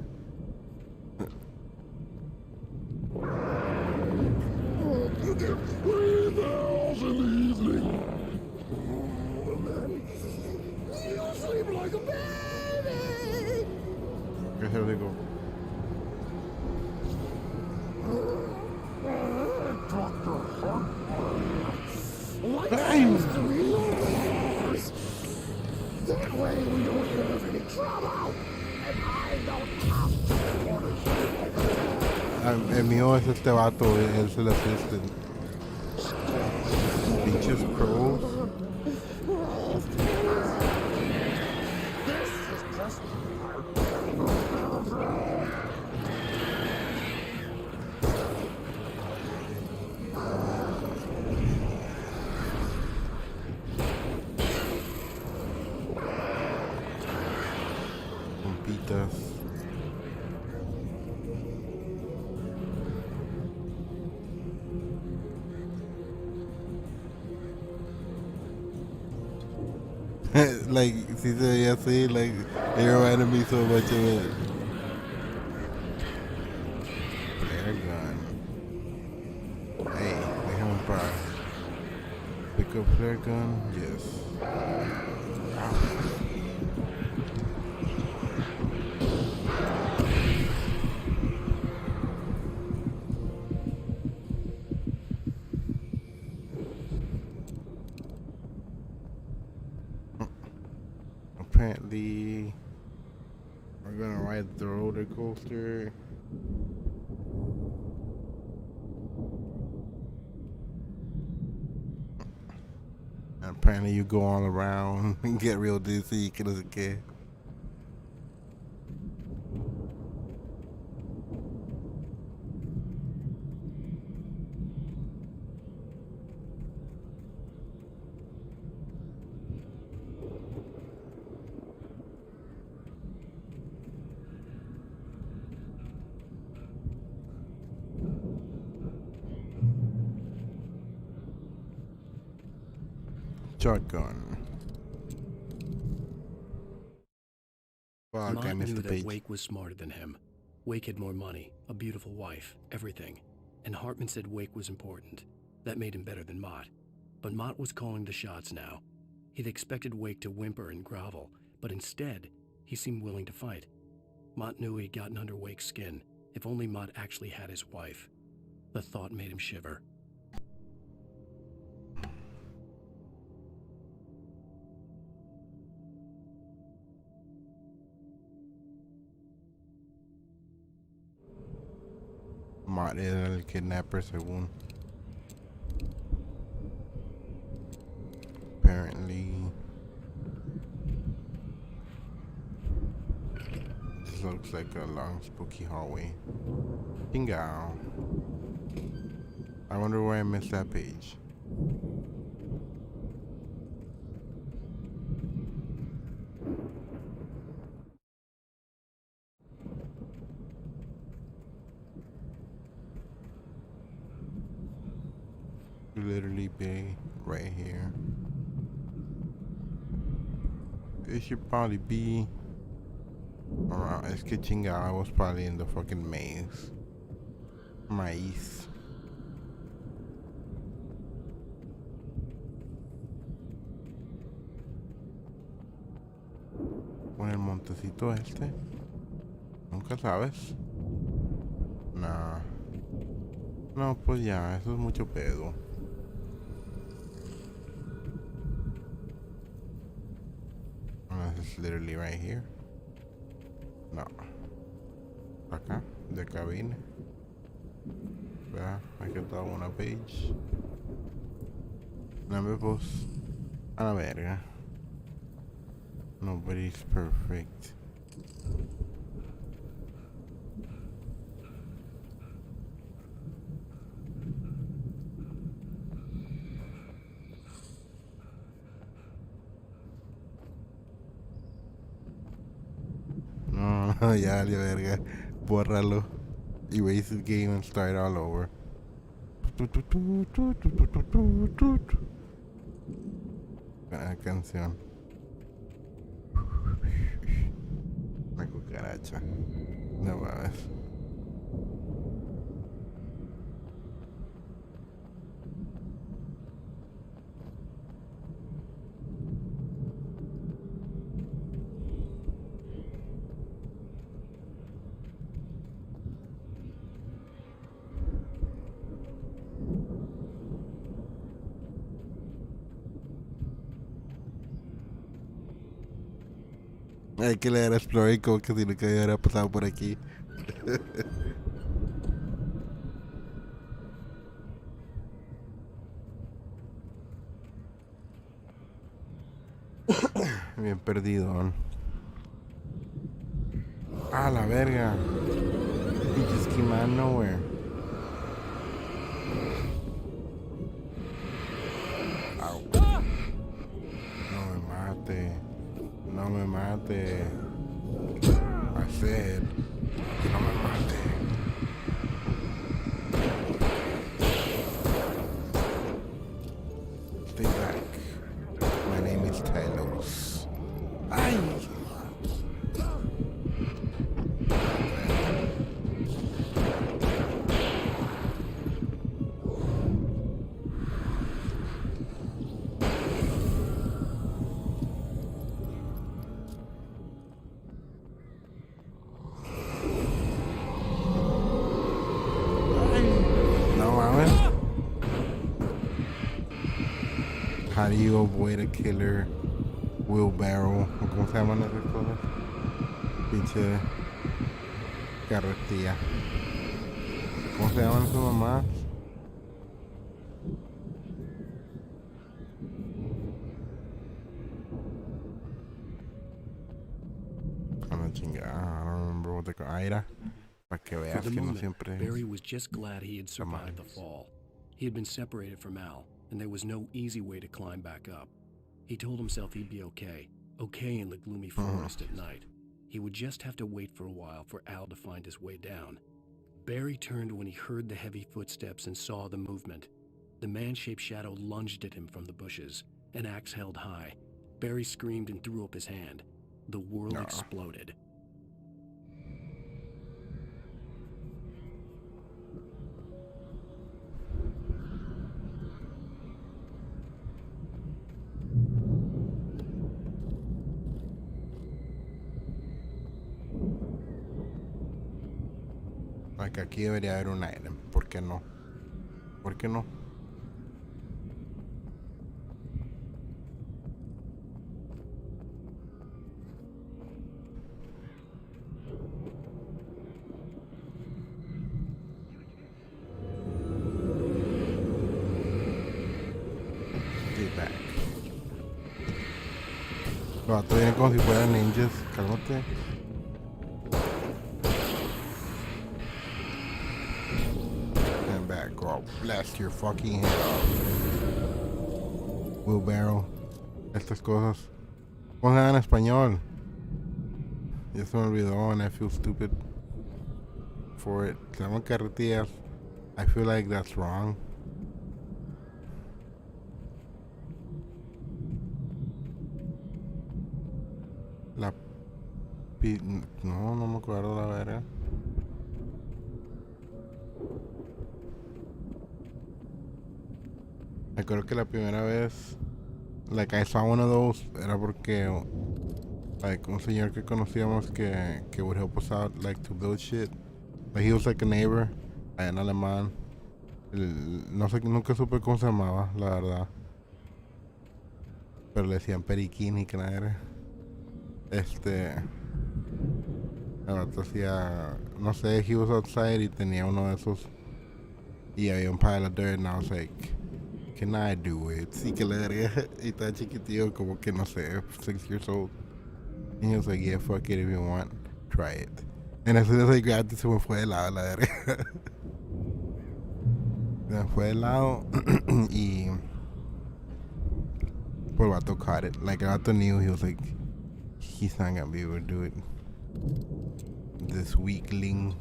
You get 3 pills in the evening. And then you'll sleep like a baby. Okay, here they go. Dr. Hartman. Like things to be yours. That way we don't have any trouble. And I don't have to order. El mío es este vato, es el assistant. Pinches crows. This is just Pompitas. Like, si se veía así, like, it reminded me so much of it. Flare gun. Hey, déjame parar. Pick up flare gun, yes. Apparently, we're gonna ride the roller coaster. And apparently, you go all around and get real dizzy as a kid. Shotgun. Fuck, I Mott missed knew the that page. Wake was smarter than him. Wake had more money, a beautiful wife, everything. And Hartman said Wake was important. That made him better than Mott. But Mott was calling the shots now. He'd expected Wake to whimper and grovel, but instead, he seemed willing to fight. Mott knew he'd gotten under Wake's skin. If only Mott actually had his wife. The thought made him shiver. Mott era el kidnapper según. Apparently. This looks like a long spooky hallway. Chingao. I wonder where I missed that page. Literally be right here. It should probably be around. Es que chingado, I was probably in the fucking maze. Maíz. Con el montecito este. Nunca sabes. Nah. No, pues ya, eso es mucho pedo. Unless it's literally right here. No. Acá, de cabina. Vea, me quedado una page. No me pues. A la verga. Nobody's perfect. Ya, valió verga. Bórralo. Erase the game and start all over. Buena canción. La cucaracha. No mames. Hay que leer Explorer como que si nunca hubiera pasado por aquí. Bien perdido. Ah, la verga. He just came out of nowhere. Ow. No me mate. No me mate. I said, no me mate. Stay back. My name is Talos. Ay. How do you avoid a killer wheelbarrow? ¿O cómo se llaman esas cosas? Pinche carretilla. ¿Cómo se llaman sus mamás? A la chingada. I don't remember what they call. Aira. Para que For veas the que no moment, siempre. Barry was just glad he had survived the fall. He had been separated from Al, and there was no easy way to climb back up. He told himself he'd be okay in the gloomy forest at night. He would just have to wait for a while for Al to find his way down. Barry turned when he heard the heavy footsteps and saw the movement. The man-shaped shadow lunged at him from the bushes, an axe held high. Barry screamed and threw up his hand. The world exploded. Like aquí debería haber un item. ¿Por qué no? ¿Por qué no? Stay back. Los vatos vienen como si fueran ninjas. Cálmate. Stand back or I'll blast your fucking head off. Wheelbarrow. Estas cosas. ¿Cómo se llama en español? Ya se me olvidó and I feel stupid for it. Se llaman carretillas. I feel like that's wrong. La no me acuerdo la verga. Me acuerdo que la primera vez like I saw one of those era porque like un señor que conocíamos que would help us out like to build shit. Like he was like a neighbor en alemán. No sé, nunca supe cómo se llamaba, la verdad. Pero le decían Periquín y que nada era. El vato hacía, no sé, he was outside y tenía uno de esos. Y había un pile of dirt and I was like, can I do it? Sí que le daría. Y estaba chiquitillo, como que no sé, 6 years old. And he was like, yeah, fuck it if you want, try it. And as soon as I grabbed it, se me fue de lado la verga. Se me fue de lado y pues el vato caught it. Like el vato knew, he was like, he's not gonna be able to do it. This weakling.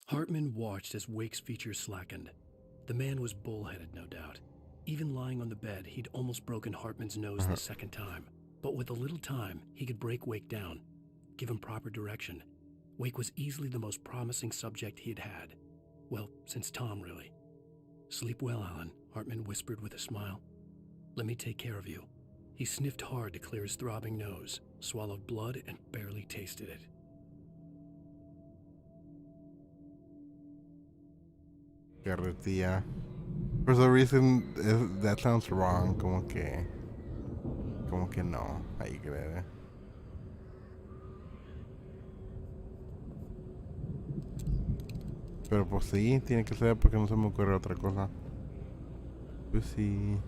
Hartman watched as Wake's features slackened. The man was bullheaded, no doubt. Even lying on the bed, he'd almost broken Hartman's nose the second time. But with a little time, he could break Wake down, give him proper direction. Wake was easily the most promising subject he had had. Well, since Tom, really. Sleep well, Alan, Hartman whispered with a smile. Let me take care of you. He sniffed hard to clear his throbbing nose, swallowed blood, and barely tasted it. Carretilla. For some reason, that sounds wrong. Como que no. Ahí creo. Pero pues sí, tiene que ser porque no se me ocurre otra cosa. Pues sí.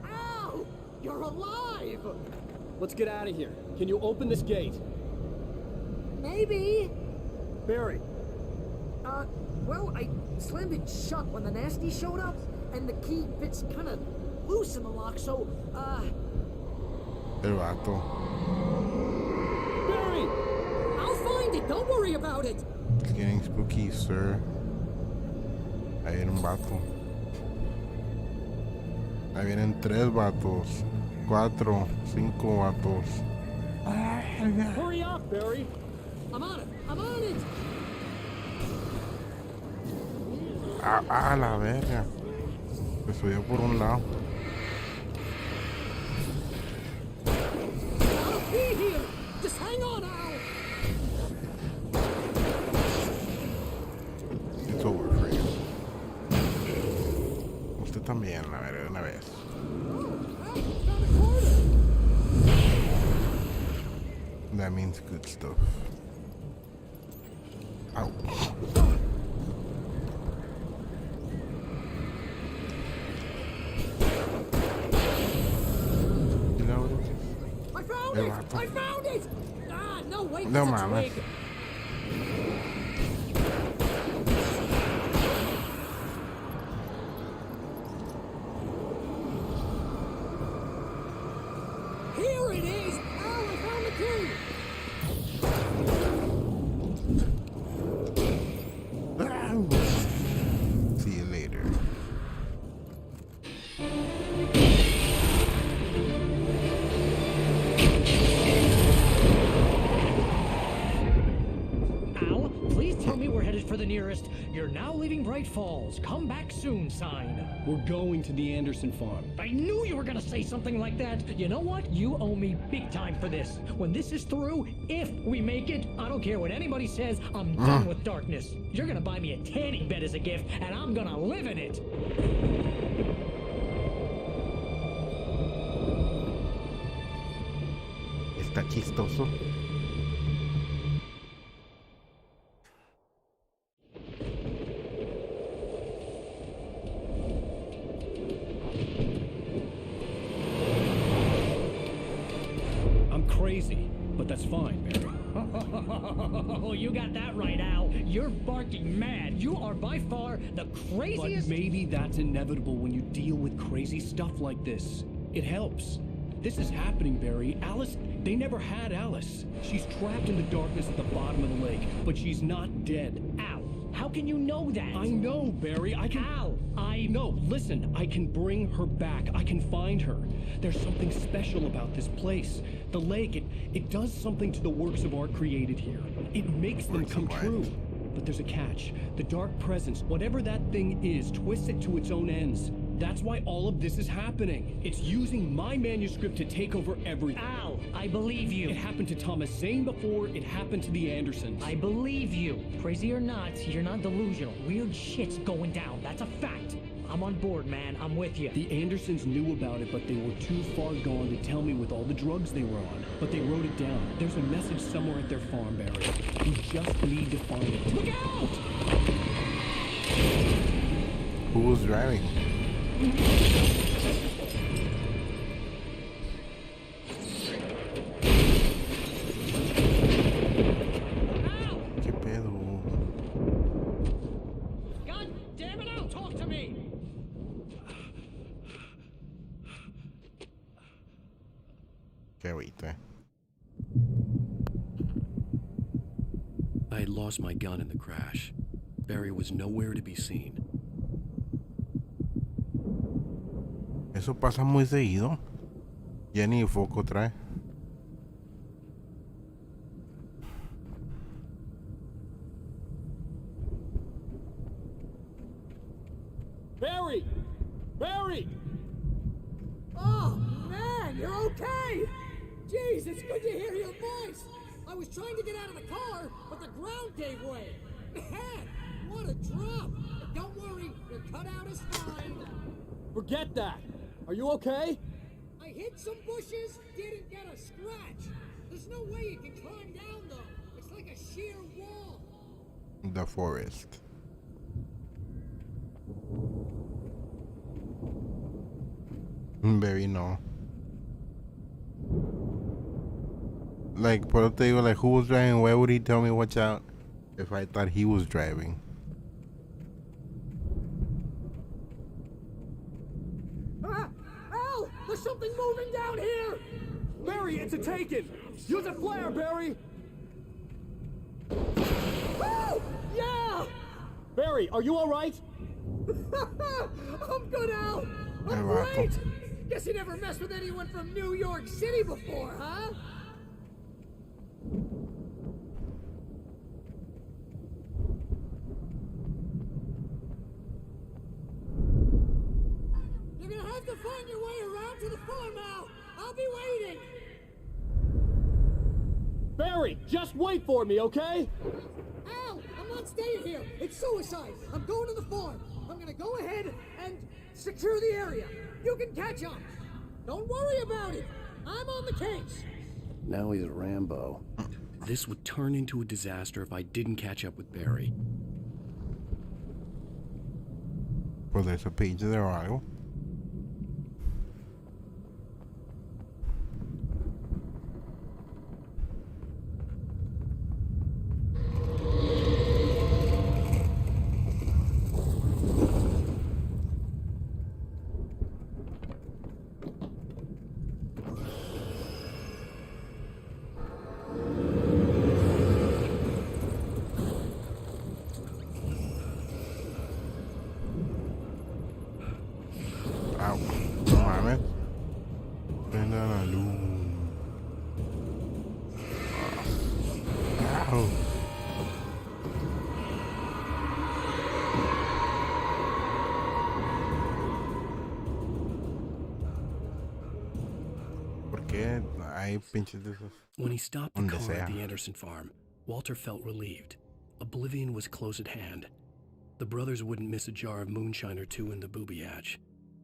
Al! You're alive! Let's get out of here. Can you open this gate? Maybe. Barry. Well, I slammed it shut when the nasty showed up, and the key fits kind of loose in the lock, so, El vato. Barry! I'll find it, don't worry about it! It's getting spooky, sir. Ahí viene un vato. Ahí vienen 3 vatos. 4, 5 vatos. Hurry up, Barry! I'm on it! I'm on it! La verga. Me subió por un lado. I'll be here! Just hang on, Al! It's over for you. Usted también, la verga, de una vez. That means good stuff. Ow. You know what it is? I found it! I found it! Ah, no, wait, No that's a mames. twig. Here it is! Al, I found the key! See you later. Al, please tell me we're headed for the nearest "You're now leaving Bright Falls. Come back soon" sign. We're going to the Anderson farm. I knew you were gonna say something like that. You know what? You owe me big time for this. When this is through, if we make it, I don't care what anybody says, I'm done with darkness. You're gonna buy me a tanning bed as a gift, and I'm gonna live in it. Está chistoso. I'm crazy, but that's fine, Barry. Oh, you got that right, Al. You're barking mad. You are by far the craziest. But maybe that's inevitable when you deal with crazy stuff like this. It helps. This is happening, Barry. Alice, they never had Alice. She's trapped in the darkness at the bottom of the lake, but she's not dead. Al, how can you know that? I know, Barry. I can... Al, No, listen. I can bring her back. I can find her. There's something special about this place. The lake, it does something to the works of art created here. It makes them come true. But there's a catch. The dark presence, whatever that thing is, twists it to its own ends. That's why all of this is happening. It's using my manuscript to take over everything. Al, I believe you. It happened to Thomas Zane before it happened to the Andersons. I believe you. Crazy or not, you're not delusional. Weird shit's going down. That's a fact. I'm on board, man. I'm with you. The Andersons knew about it, but they were too far gone to tell me with all the drugs they were on. But they wrote it down. There's a message somewhere at their farm, Barry. We just need to find it. Look out! Who was driving? ¿Qué pedo? God damn it, out! Talk to me! Qué agüita. I had lost my gun in the crash. Barry was nowhere to be seen. Eso pasa muy seguido. Ya ni foco trae. Barry! Barry! Oh, man, you're okay! Jeez, it's good to hear your voice! I was trying to get out of the car, but the ground gave way! Man, what a drop! But don't worry, your cutout is fine! Forget that! Are you okay? I hit some bushes, didn't get a scratch! There's no way you can climb down, though! It's like a sheer wall! The forest. Very no. Like, por te digo, like, who was driving? Why would he tell me watch out if I thought he was driving? Ah! Al! There's something moving down here! Barry, it's a taken! Use a flare, Barry! Oh! Yeah! Barry, are you alright? I'm good, Al! I'm great! Guess you never messed with anyone from New York City before, huh? You're gonna have to find your way around to the farm, Al! I'll be waiting! Barry, just wait for me, okay? Al! I'm not staying here! It's suicide! I'm going to the farm! I'm gonna go ahead and secure the area! You can catch up! Don't worry about it! I'm on the case! Now he's a Rambo. This would turn into a disaster if I didn't catch up with Barry. Pues there's a page there o algo. When he stopped the car at the Anderson farm, Walter felt relieved. Oblivion was close at hand. The brothers wouldn't miss a jar of moonshine or two in the booby hatch.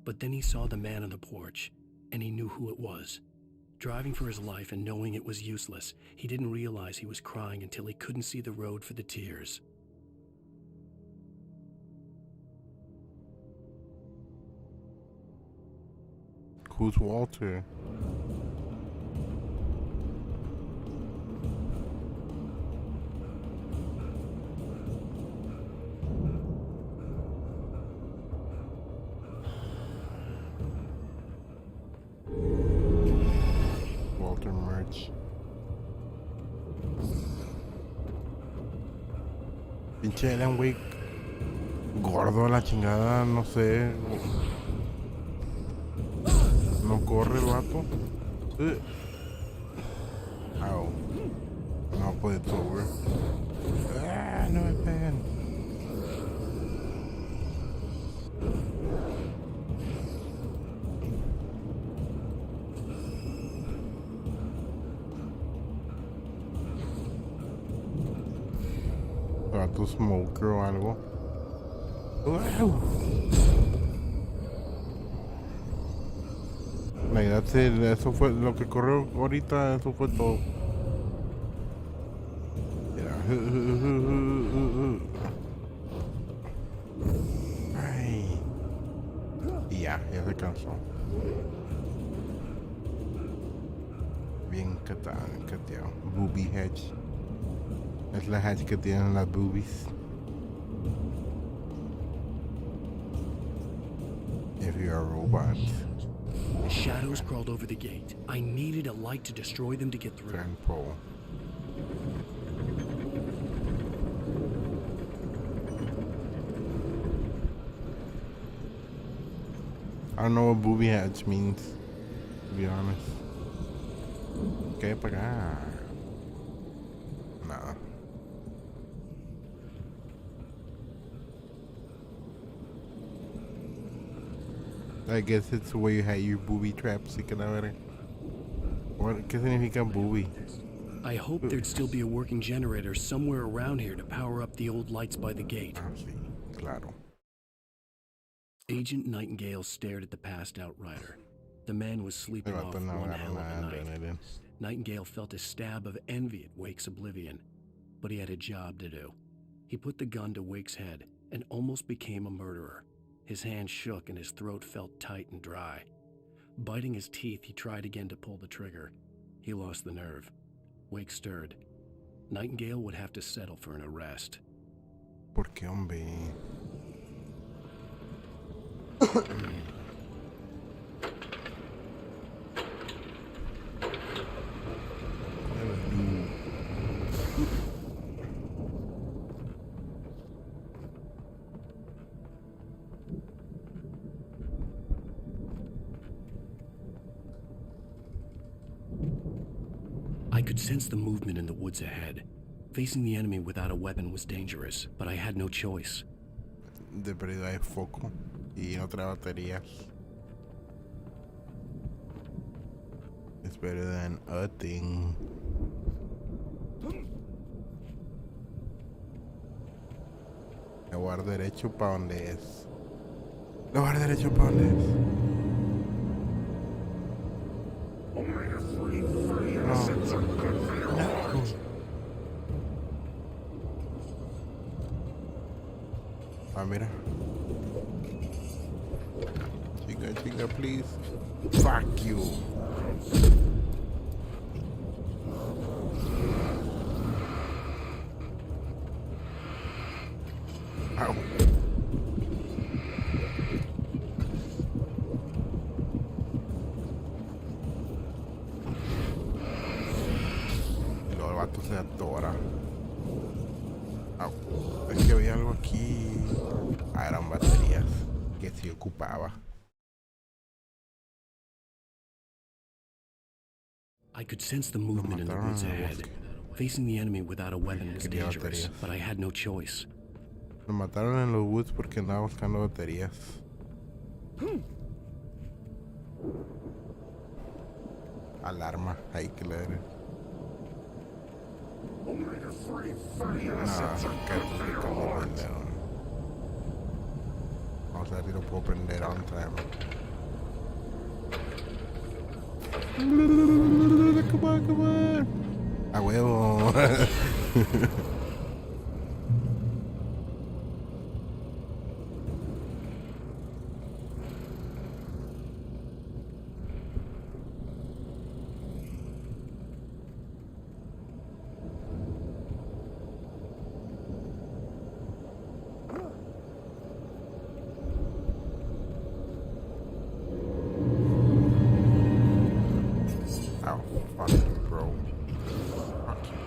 But then he saw the man on the porch, and he knew who it was. Driving for his life and knowing it was useless, he didn't realize he was crying until he couldn't see the road for the tears. Who's Walter? Walter Merch. Pinche Alan Wake. Gordo a la chingada, no sé. No corre el vato. Ow. No, pues it's over. Ah, no me pegan. Vato smoker o algo. Wow. Like, that's it. Eso fue lo que corrió ahorita. Eso fue todo. Yeah. Ay. ya se cansó. Bien cateado. Booby hedge. Es la hedge que tienen las boobies. If you're a robot. The shadows crawled over the gate. I needed a light to destroy them to get through. Grandpa. I don't know what booby hatch means, to be honest. ¿Qué para acá? Nada. I guess it's where you had your booby traps, y que la verga. ¿Qué significa booby? I hoped there'd still be a working generator somewhere around here to power up the old lights by the gate. Ah, sí, claro. Agent Nightingale stared at the passed out rider. The man was sleeping off one hell of a night. Nightingale felt a stab of envy at Wake's oblivion, but he had a job to do. He put the gun to Wake's head and almost became a murderer. His hand shook and his throat felt tight and dry. Biting his teeth, he tried again to pull the trigger. He lost the nerve. Wake stirred. Nightingale would have to settle for an arrest. ¿Por qué, hombre? I could sense the movement in the woods ahead. Facing the enemy without a weapon was dangerous, but I had no choice. De pérdida de foco y no trae baterías. It's better than a thing. Le voy a dar derecho para donde es. Le voy a dar derecho para donde es. Ah, mira. Chinga, please. Fuck you. Ow. Y luego el vato se atora. Au. Es que había algo aquí. Ah, eran baterías que sí ocupaba. I could sense the movement in the woods ahead. Facing the enemy without a weapon was dangerous, but I had no choice. Nos mataron en los woods porque andaba buscando baterías. Alarma, ahí que le den. Vamos a ver si lo puedo prender on time. Come on. A huevo. Ow, fuck, bro. Fuck you.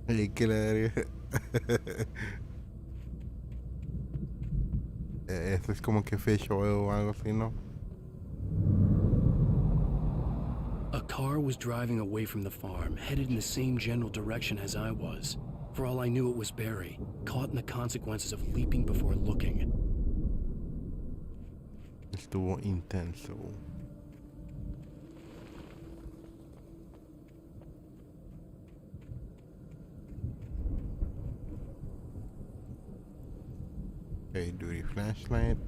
Ay, que la verga. Esto es como que fish oil o algo así, ¿no? A car was driving away from the farm, headed in the same general direction as I was. For all I knew, it was Barry, caught in the consequences of leaping before looking. Estuvo intenso. Heavy duty flashlight.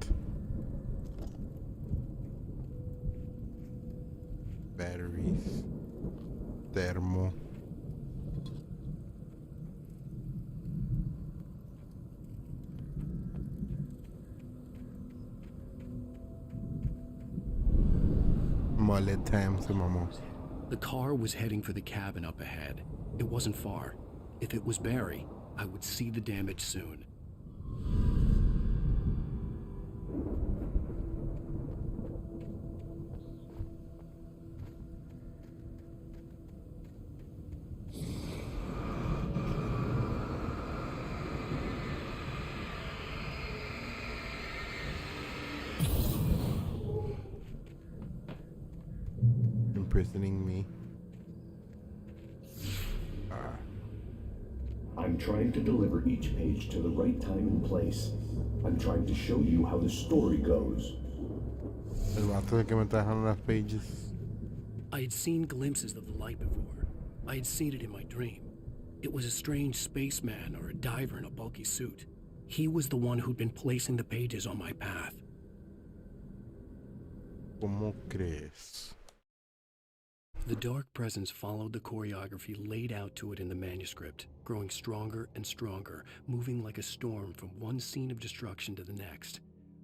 Batteries. Thermo. Mullet time se mamó. The car was heading for the cabin up ahead. It wasn't far. If it was Barry, I would see the damage soon. Imprisoning me. I'm trying to deliver each page to the right time and place. I'm trying to show you how the story goes. El vato de que me trajeron las pages. I had seen glimpses of the light before. I had seen it in my dream. It was a strange spaceman or a diver in a bulky suit. He was the one who'd been placing the pages on my path. ¿Cómo crees? The dark presence followed the choreography laid out to it in the manuscript, growing stronger and stronger, moving like a storm from one scene of destruction to the next.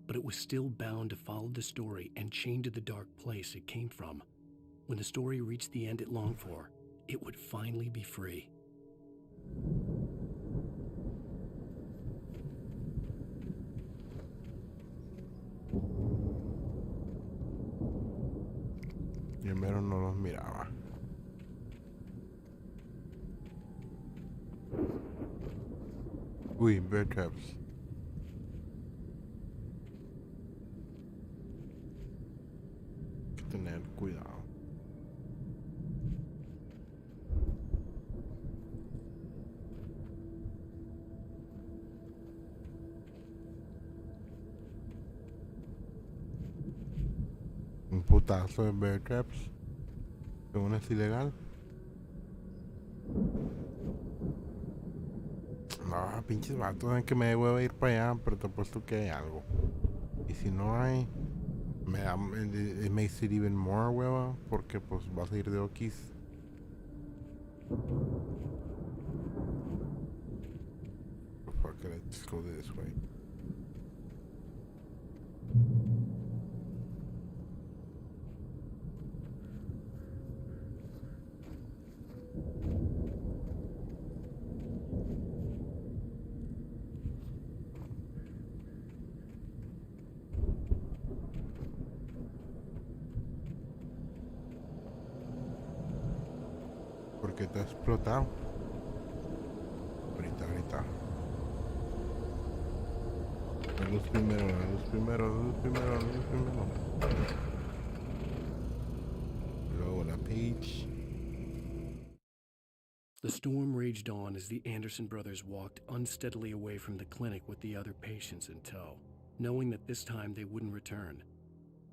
But it was still bound to follow the story and chained to the dark place it came from. When the story reached the end it longed for, it would finally be free. Yo mero no los miraba. Uy, bear traps. Hay que tener cuidado. Un putazo de bear traps. Según es ilegal. No, pinches vatos, en que me debo ir para allá, pero te apuesto que hay algo. Y si no hay, it makes it even more hueva, porque pues vas a ir de okis. Oh, fuck it, let's go this way. Porque te ha explotado. Ahorita. La luz primero. Luego la page. The storm raged on as the Anderson brothers walked unsteadily away from the clinic with the other patients in tow, knowing that this time they wouldn't return.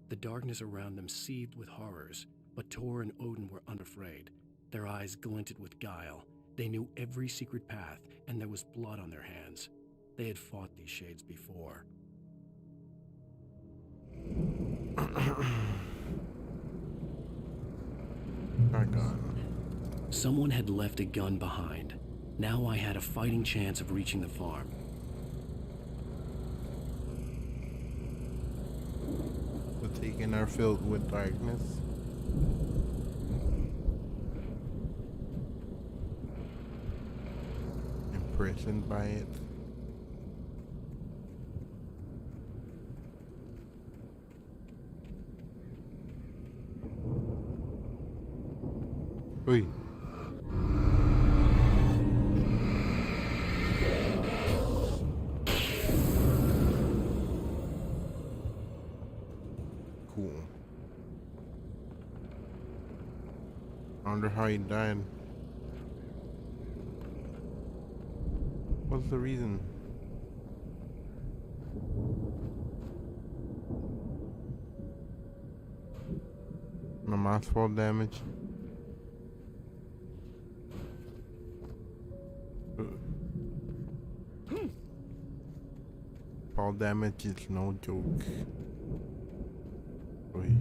The darkness around them seethed with horrors, but Tor and Odin were unafraid. Their eyes glinted with guile. They knew every secret path, and there was blood on their hands. They had fought these shades before. Someone had left a gun behind. Now I had a fighting chance of reaching the farm. The taken are filled with darkness. Imprisoned by it. Uy. Cool. I wonder how he died. What's the reason? No mass fall damage. fall damage is no joke. Uy.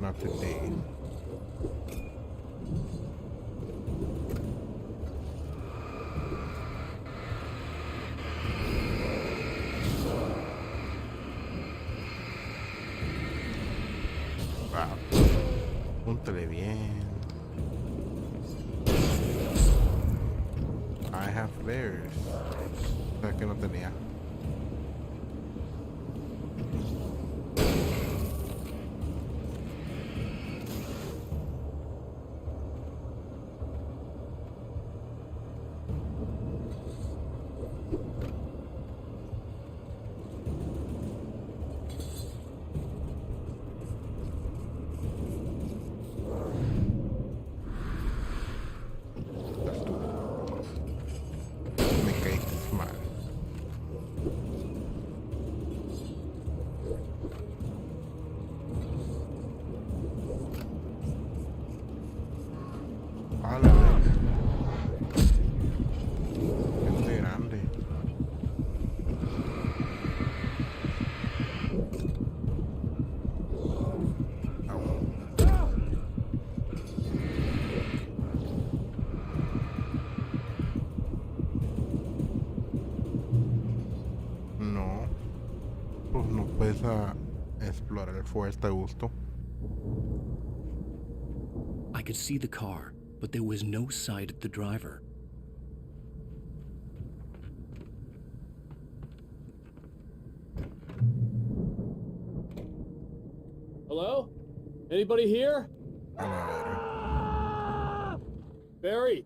Not today. Wow. Púntale bien. I have flares. O sea que no tenía. Me caíste mal. A la vez. Gente grande. No, pues no puedes explorar el forest a gusto. I could see the car, but there was no sight of the driver. Hello? Anybody here? Barry?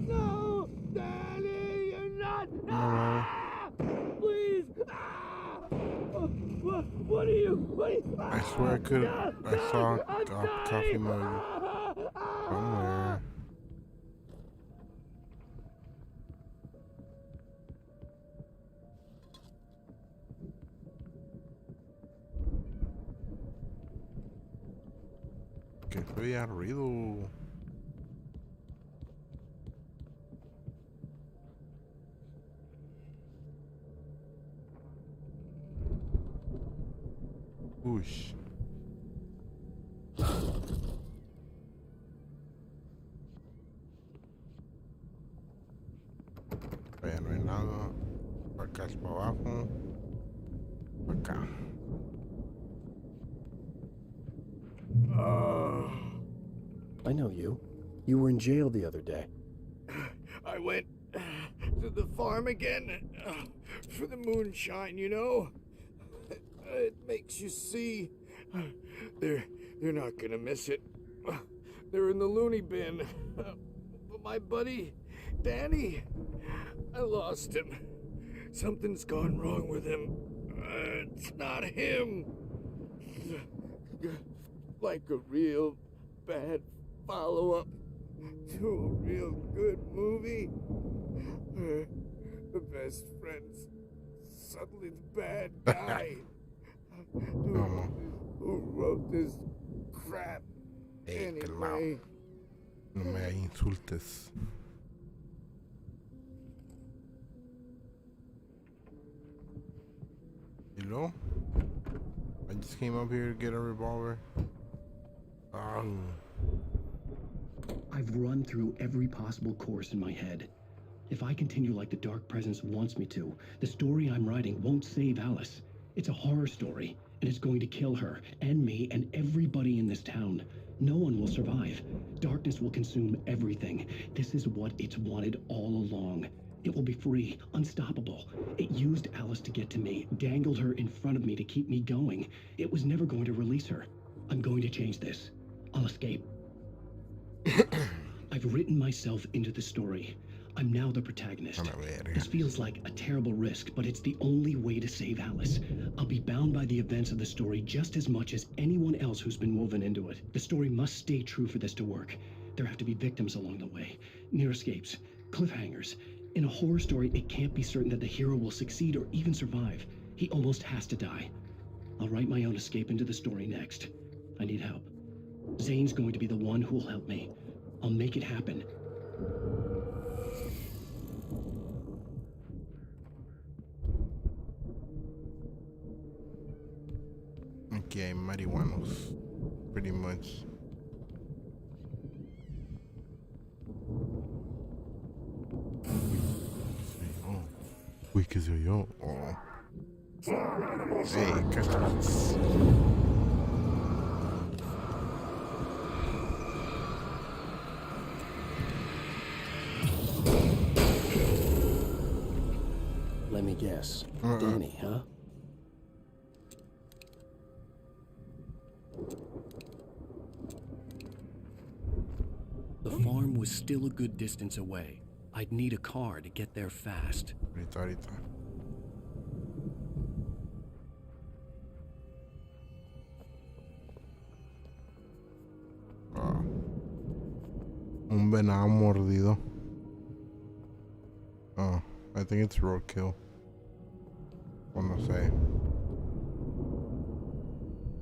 No! Daddy, you're not! No. Please! What are you? I swear I could. I saw a coffee mug somewhere. Que estoy ruido. Ush. Allá no hay nada. Para acá es para abajo. Para acá. I know you. You were in jail the other day. I went to the farm again for the moonshine, you know? It makes you see. They're not gonna miss it. They're in the loony bin. But my buddy, Danny, I lost him. Something's gone wrong with him. It's not him. Like a real bad follow-up to a real good movie. The best friend's suddenly the bad guy. Who wrote this crap anyway? No me insultes. Hello? I just came up here to get a revolver. I've run through every possible course in my head. If I continue like the Dark Presence wants me to, the story I'm writing won't save Alice. It's a horror story, and it's going to kill her, and me, and everybody in this town. No one will survive. Darkness will consume everything. This is what it's wanted all along. It will be free, unstoppable. It used Alice to get to me, dangled her in front of me to keep me going. It was never going to release her. I'm going to change this. I'll escape. I've written myself into the story. I'm now the protagonist. A ver. This feels like a terrible risk, but it's the only way to save Alice. I'll be bound by the events of the story just as much as anyone else who's been woven into it. The story must stay true for this to work. There have to be victims along the way, near escapes, cliffhangers. In a horror story, it can't be certain that the hero will succeed or even survive. He almost has to die. I'll write my own escape into the story next. I need help. Zane's going to be the one who'll help me. I'll make it happen. Okay, marihuanos. Pretty much. Uy, ¿qué soy yo? Oh. Hey, cactus. Let me guess. Danny, huh? The farm was still a good distance away. I'd need a car to get there fast. Ahorita. Un venado mordido. Oh, I think it's roadkill. O no sé.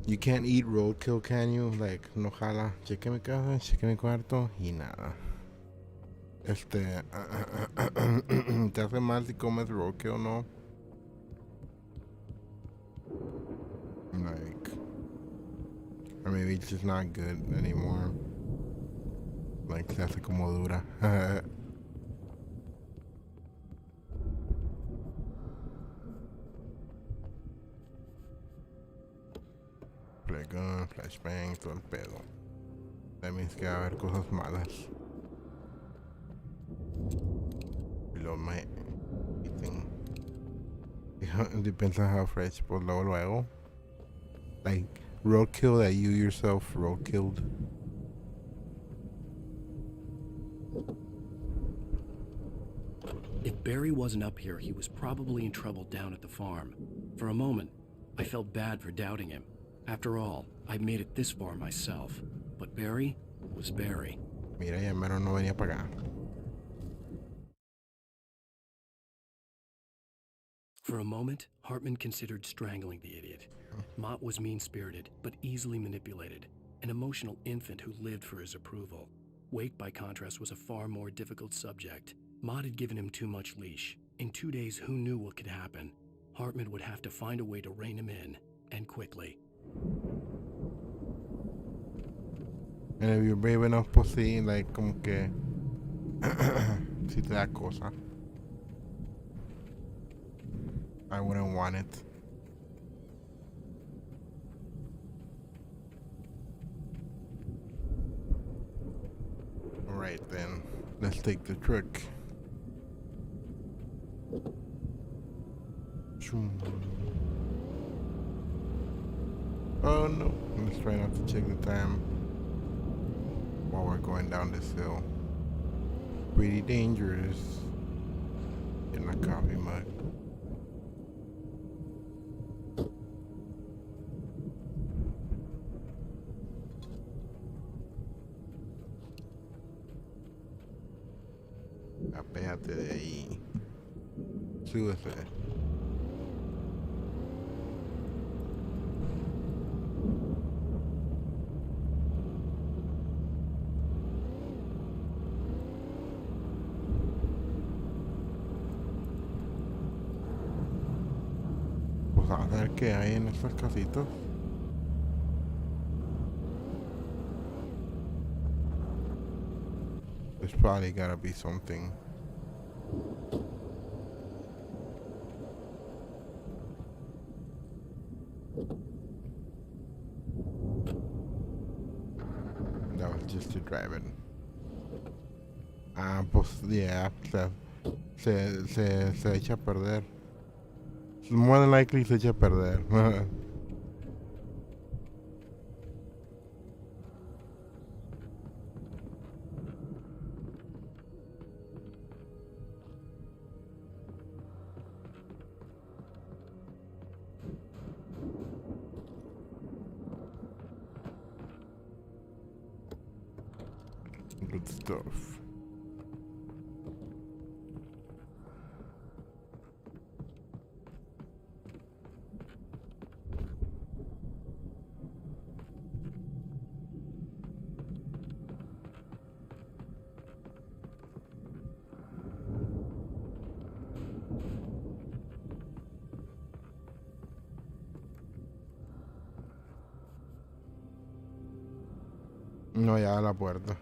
You can't eat roadkill, can you? Like, no jala. Cheque mi casa, cheque mi cuarto y nada. Te hace mal si comes roadkill, ¿no? Like, or maybe it's just not good anymore. Like, se hace como dura. Play gun, flashbang, todo el pedo. That means que va a haber cosas malas. Below my eating. Depends on how fresh, pues luego. Like, roadkill that you yourself roadkilled. If Barry wasn't up here, he was probably in trouble down at the farm. For a moment, I felt bad for doubting him. After all, I made it this far myself. But Barry was Barry. Mira, ya mero no venía para acá. For a moment, Hartman considered strangling the idiot. Mott was mean-spirited, but easily manipulated. An emotional infant who lived for his approval. Wake, by contrast, was a far more difficult subject. Mott had given him too much leash. In 2 days, who knew what could happen? Hartman would have to find a way to rein him in, and quickly. And if you're brave enough, pues sí, like, como que si te da cosa. I wouldn't want it. Alright then, let's take the truck. Oh no, let's try not to check the time while we're going down this hill. Pretty dangerous. In a coffee mug. Apéate de ahí. Súbese. Pues a ver qué hay en estas casitas. There's probably gotta be something. That was just to drive it. Ah, pues yeah, se echa a perder. More than likely se echa a perder. Good stuff. No, ya a la puerta.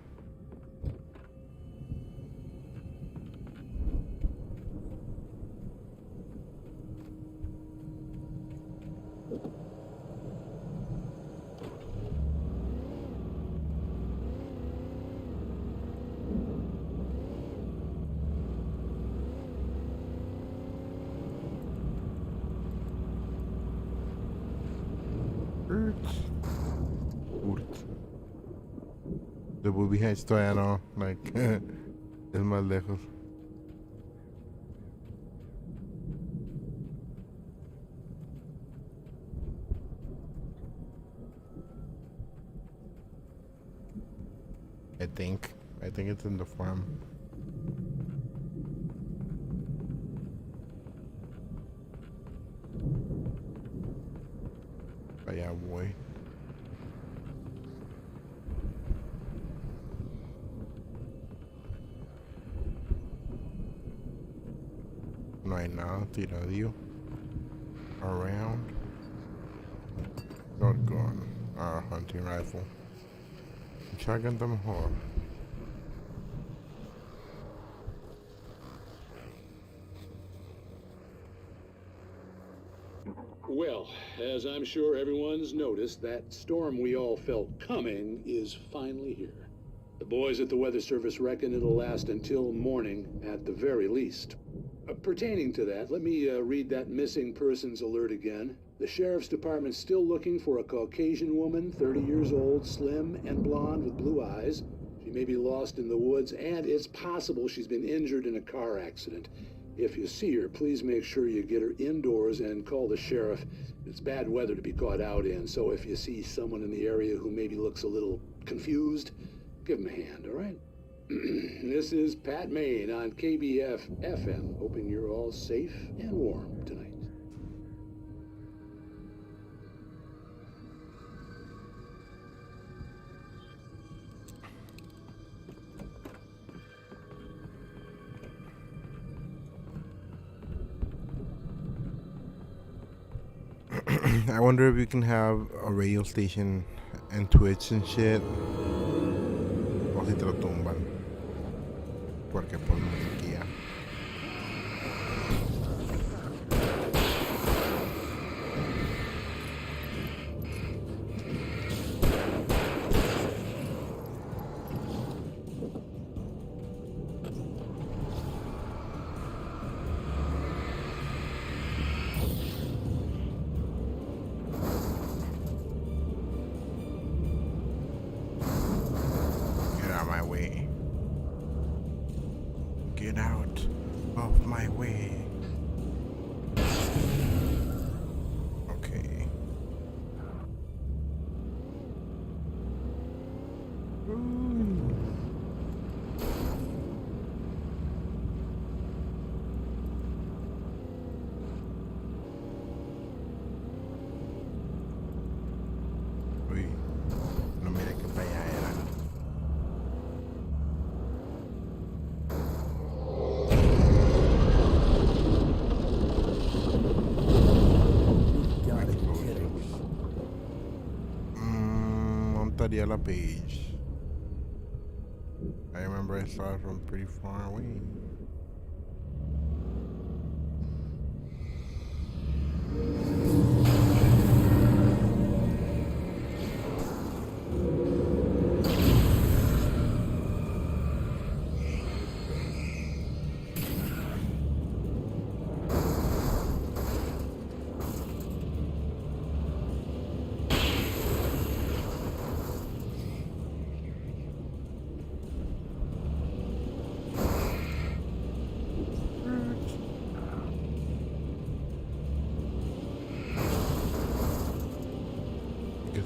The booby heads todavía no, like, es más lejos. I think it's in the farm. Allá voy. No hay nada tiradillo around. Shotgun, hunting rifle. Shotgun está mejor. Well, as I'm sure everyone's noticed, that storm we all felt coming is finally here. The boys at the Weather Service reckon it'll last until morning at the very least. Pertaining to that, let me read that missing persons alert again. The Sheriff's Department's still looking for a Caucasian woman, 30 years old, slim and blonde with blue eyes. She may be lost in the woods, and it's possible she's been injured in a car accident. If you see her, please make sure you get her indoors and call the sheriff. It's bad weather to be caught out in, so if you see someone in the area who maybe looks a little confused, give him a hand, all right? This is Pat Maine on KBF FM, hoping you're all safe and warm tonight. I wonder if we can have a radio station and Twitch and shit. O si te lo tumban. Porque por musiquilla. Get out of my way. Okay. Uy, no mira que para allá era. Montaría page. I remember I saw it from pretty far away.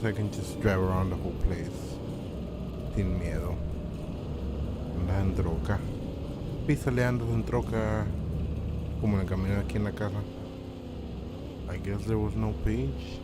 I can just drive around the whole place sin miedo. Andas en troca. Písale, andas en troca. Como en el camino aquí en la casa. I guess there was no page.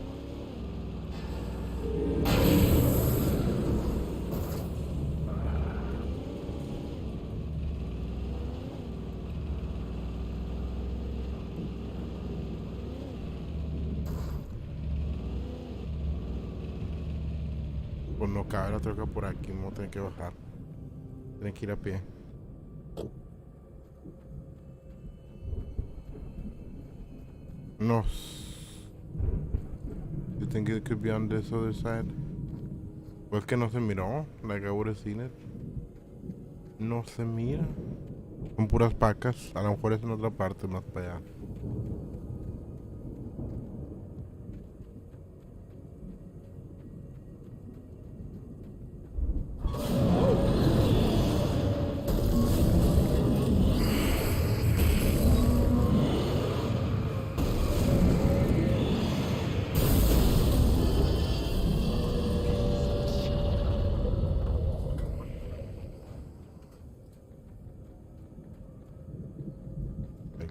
Pues no cabe la troca por aquí, vamos a tener que bajar. Tienen que ir a pie. No. You think it could be on this other side? Pues que no se miró. Like I would have seen it. No se mira. Son puras pacas. A lo mejor es en otra parte más para allá.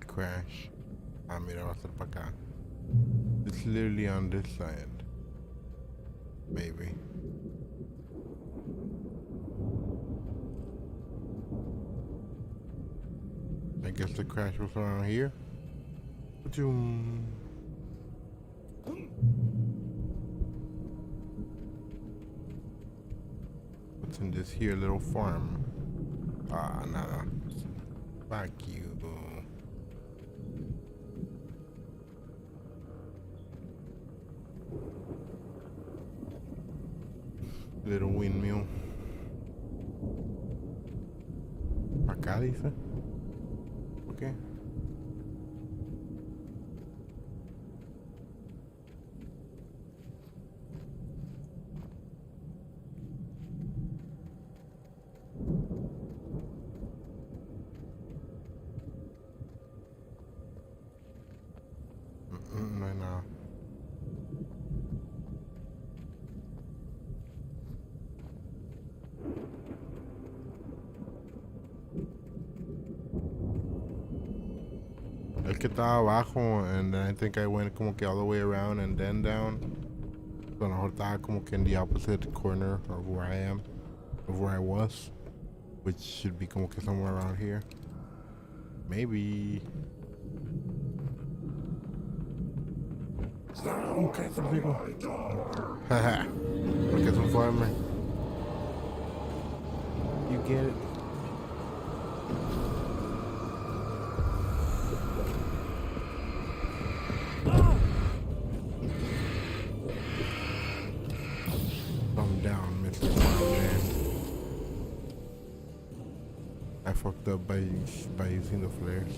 Crash. Ah, mira, va a ser para acá. It's literally on this side. Maybe. I guess the crash was around here. What's in this here little farm? Ah, nada. Fuck you. Little windmill. Acá dice. Ok. No hay nada. El que estaba abajo, and then I think I went como que all the way around and then down. So a lo mejor estaba como que in the opposite corner of where I am, of where I was, which should be como que somewhere around here. Maybe. Okay, haha. Porque es un farmer. You get it. Calm down, Mr. Man. I fucked up by using the flares.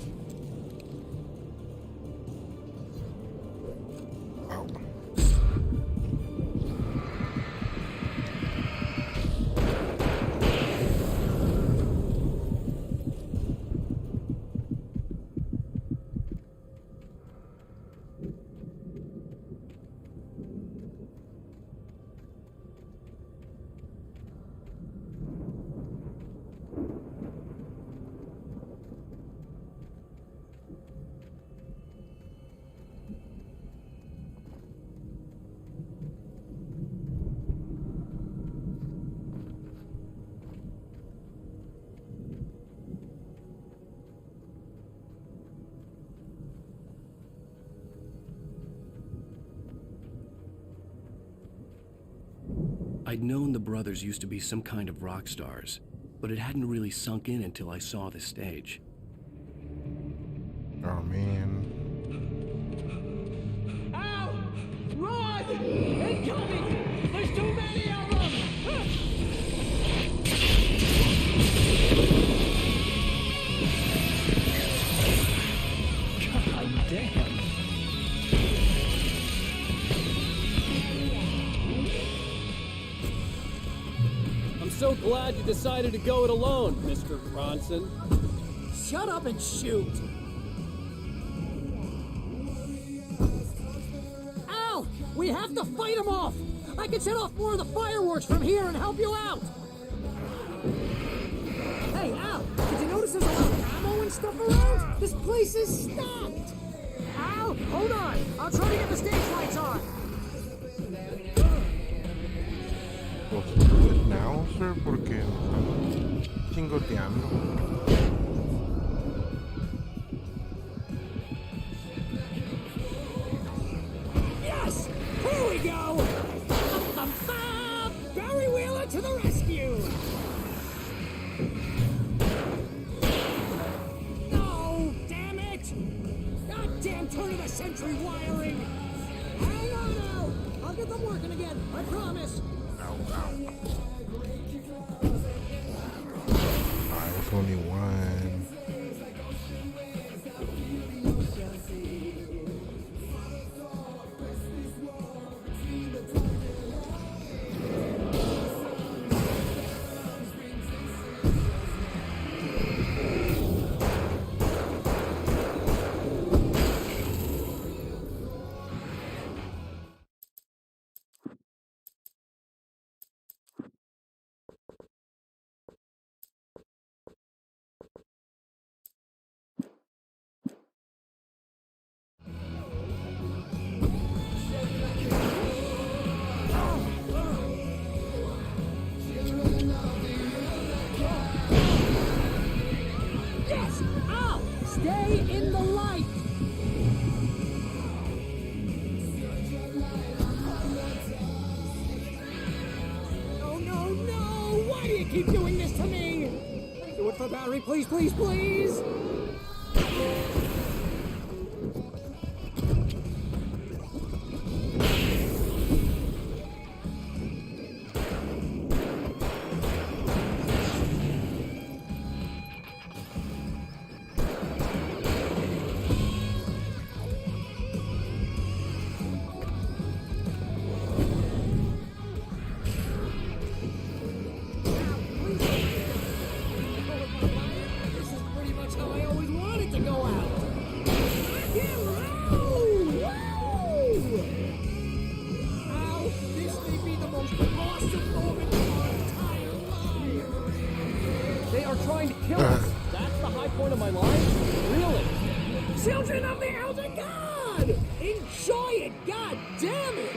Ow. I'd known the brothers used to be some kind of rock stars, but it hadn't really sunk in until I saw the stage. Oh man. Ow! Run! Incoming! There's too many of them! God damn. I'm so glad you decided to go it alone, Mr. Bronson. Shut up and shoot! Al! We have to fight him off! I can set off more of the fireworks from here and help you out! Hey, notice there's a lot of ammo and stuff around? This place is stocked! Al, hold on! I'll try to get the stage lights on! Pues now, sir, porque chingoteando. Yes! Here we go! Barry Wheeler to the rescue! No! Damn it! Goddamn turn of the century wiring! Hang on, Al! I'll get them working again, I promise! I was only one. Yes! Al! Stay in the light! Oh no, no! Why do you keep doing this to me? Do it for Barry, please, please, please! This is pretty much how I always wanted to go out! Al, this may be the most awesome moment of our entire lives! They are trying to kill us. That's the high point of my life? Really? Children of the Elder God! Enjoy it, god damn it!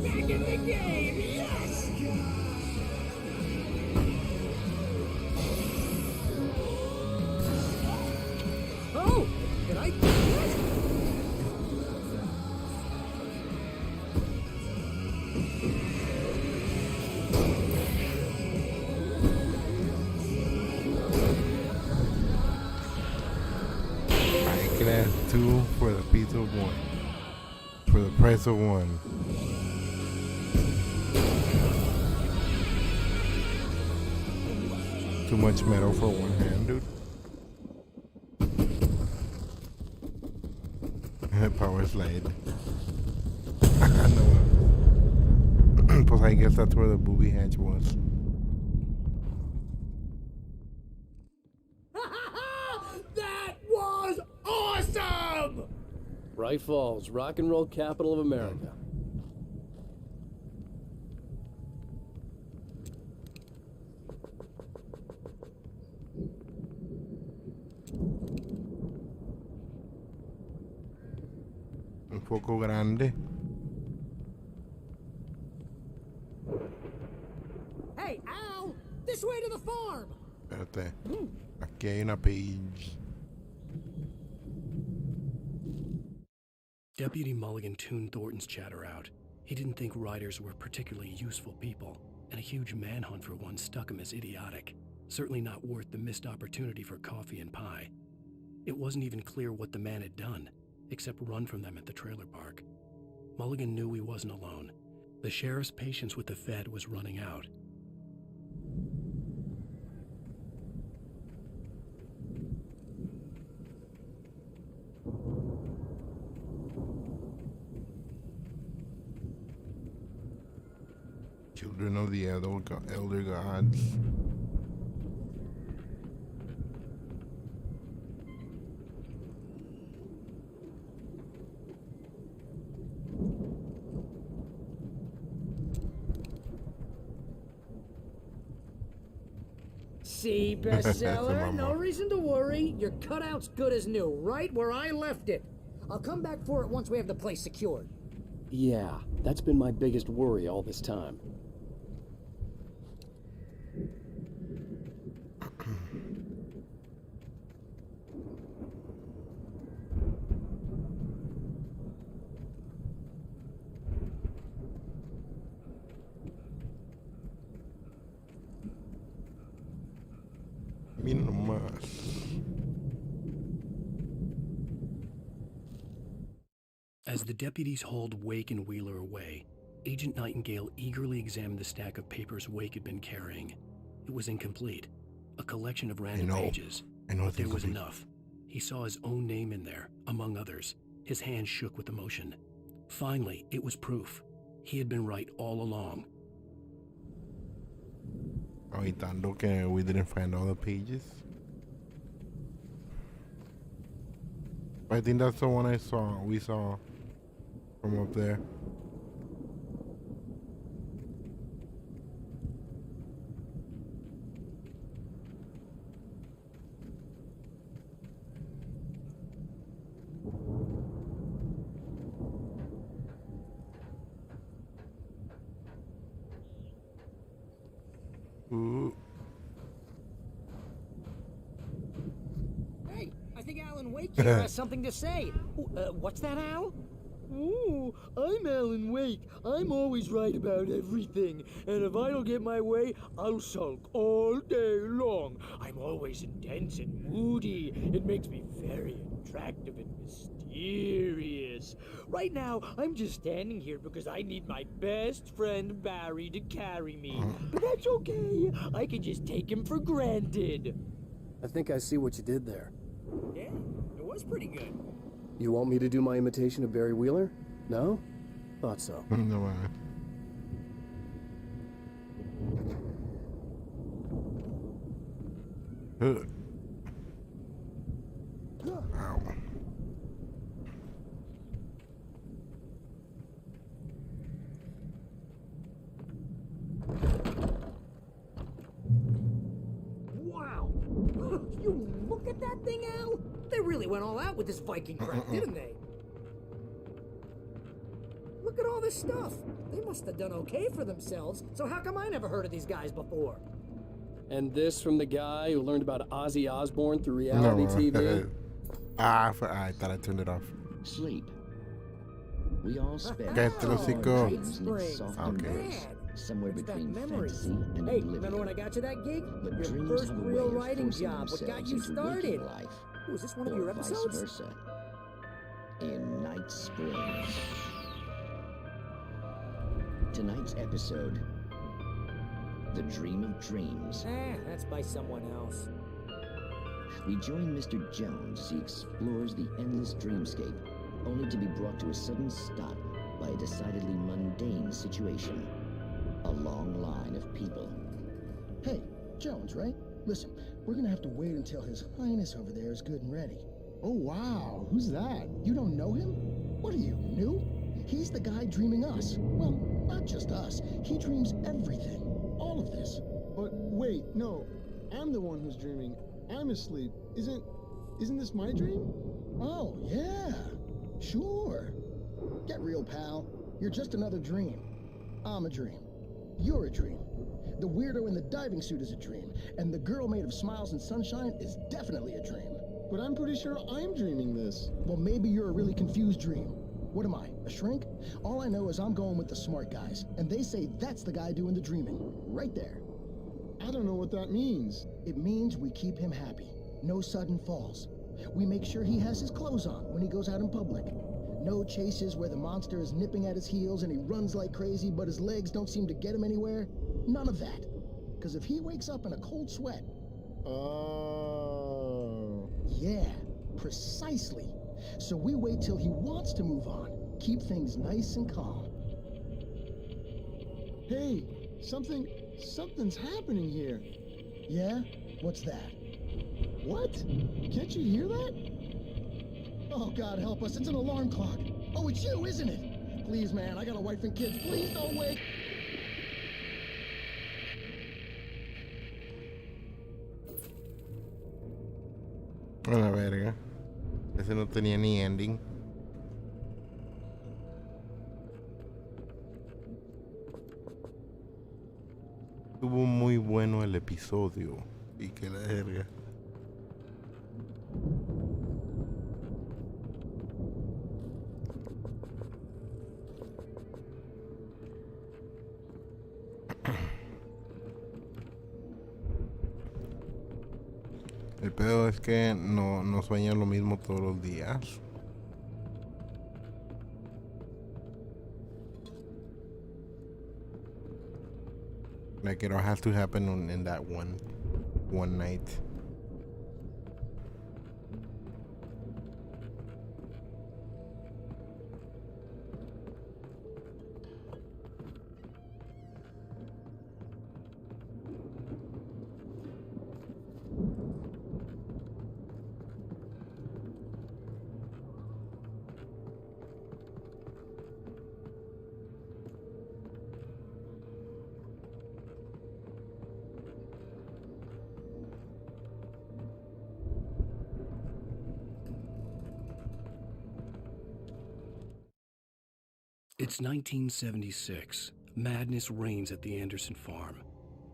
Back in the game, yes! Oh, did I do it? I can have two for the piece of one. For the price of one. Too much metal for one hand, dude. Power slide. No. Pues I guess that's where the booby hatch was. That was awesome! Bright Falls, rock and roll capital of America. Un poco grande. Hey, Al! This way to the farm! Espérate. Aquí hay una page. Deputy Mulligan tuned Thornton's chatter out. He didn't think riders were particularly useful people, and a huge manhunt for one struck him as idiotic. Certainly not worth the missed opportunity for coffee and pie. It wasn't even clear what the man had done, except run from them at the trailer park. Mulligan knew he wasn't alone. The sheriff's patience with the Fed was running out. Children of the elder gods. See, bestseller, no reason to worry. Your cutout's good as new, right where I left it. I'll come back for it once we have the place secured. Yeah, that's been my biggest worry all this time. As the deputies hauled Wake and Wheeler away, Agent Nightingale eagerly examined the stack of papers Wake had been carrying. It was incomplete, a collection of random pages. But there was enough. He saw his own name in there, among others. His hands shook with emotion. Finally, it was proof. He had been right all along. Ahorita que we didn't find all the pages. I think that's the one we saw from up there. Ooh. Hey, I think Alan Wake here has something to say. What's that, Al? Ooh, I'm Alan Wake. I'm always right about everything. And if I don't get my way, I'll sulk all day long. I'm always intense and moody. It makes me very attractive and mysterious. Right now, I'm just standing here because I need my best friend Barry to carry me. But that's okay. I can just take him for granted. I think I see what you did there. Yeah, it was pretty good. You want me to do my imitation of Barry Wheeler? No? Thought so. No way. Ow. Wow! You look at that thing, Al? They really went all out with this Viking crap, didn't they? Look at all this stuff. They must have done okay for themselves, so how come I never heard of these guys before? And this from the guy who learned about Ozzy Osbourne through reality TV? I thought I turned it off. Sleep. We all spend Get to the sequel. dreams in its soft embrace, somewhere between fantasy and Hey, oblivion. remember when I got you that gig? But Your dreams first have a way real of writing forcing job. What got themselves you into started? waking life, Was this one of or your vice episodes? versa. In Night Springs. Tonight's episode, The Dream of Dreams. That's by someone else. We join Mr. Jones as he explores the endless dreamscape, only to be brought to a sudden stop by a decidedly mundane situation. A long line of people. Hey, Jones, right? Listen, we're gonna have to wait until His Highness over there is good and ready. Oh, wow. Who's that? You don't know him? What are you, new? He's the guy dreaming us. Well, not just us. He dreams everything. All of this. But wait, no. I'm the one who's dreaming. I'm asleep. Isn't this my dream? Oh, yeah. Sure. Get real, pal. You're just another dream. I'm a dream. You're a dream. The weirdo in the diving suit is a dream. And the girl made of smiles and sunshine is definitely a dream. But I'm pretty sure I'm dreaming this. Well, maybe you're a really confused dream. What am I, a shrink? All I know is I'm going with the smart guys, and they say that's the guy doing the dreaming. Right there. I don't know what that means. It means we keep him happy. No sudden falls. We make sure he has his clothes on when he goes out in public. No chases where the monster is nipping at his heels and he runs like crazy, but his legs don't seem to get him anywhere. None of that. Because if he wakes up in a cold sweat... Oh... Yeah, precisely. So we wait till he wants to move on. Keep things nice and calm. Hey, something's happening here. Yeah? What's that? What? Can't you hear that? Oh, God help us, it's an alarm clock. Oh, it's you, isn't it? Please, man, I got a wife and kids. Please don't wake. A la verga. Ese no tenía ni ending. Estuvo muy bueno el episodio. Y que la verga. El pedo es que no sueñan lo mismo todos los días. Like it all has to happen in that one night. It's 1976. Madness reigns at the Anderson farm.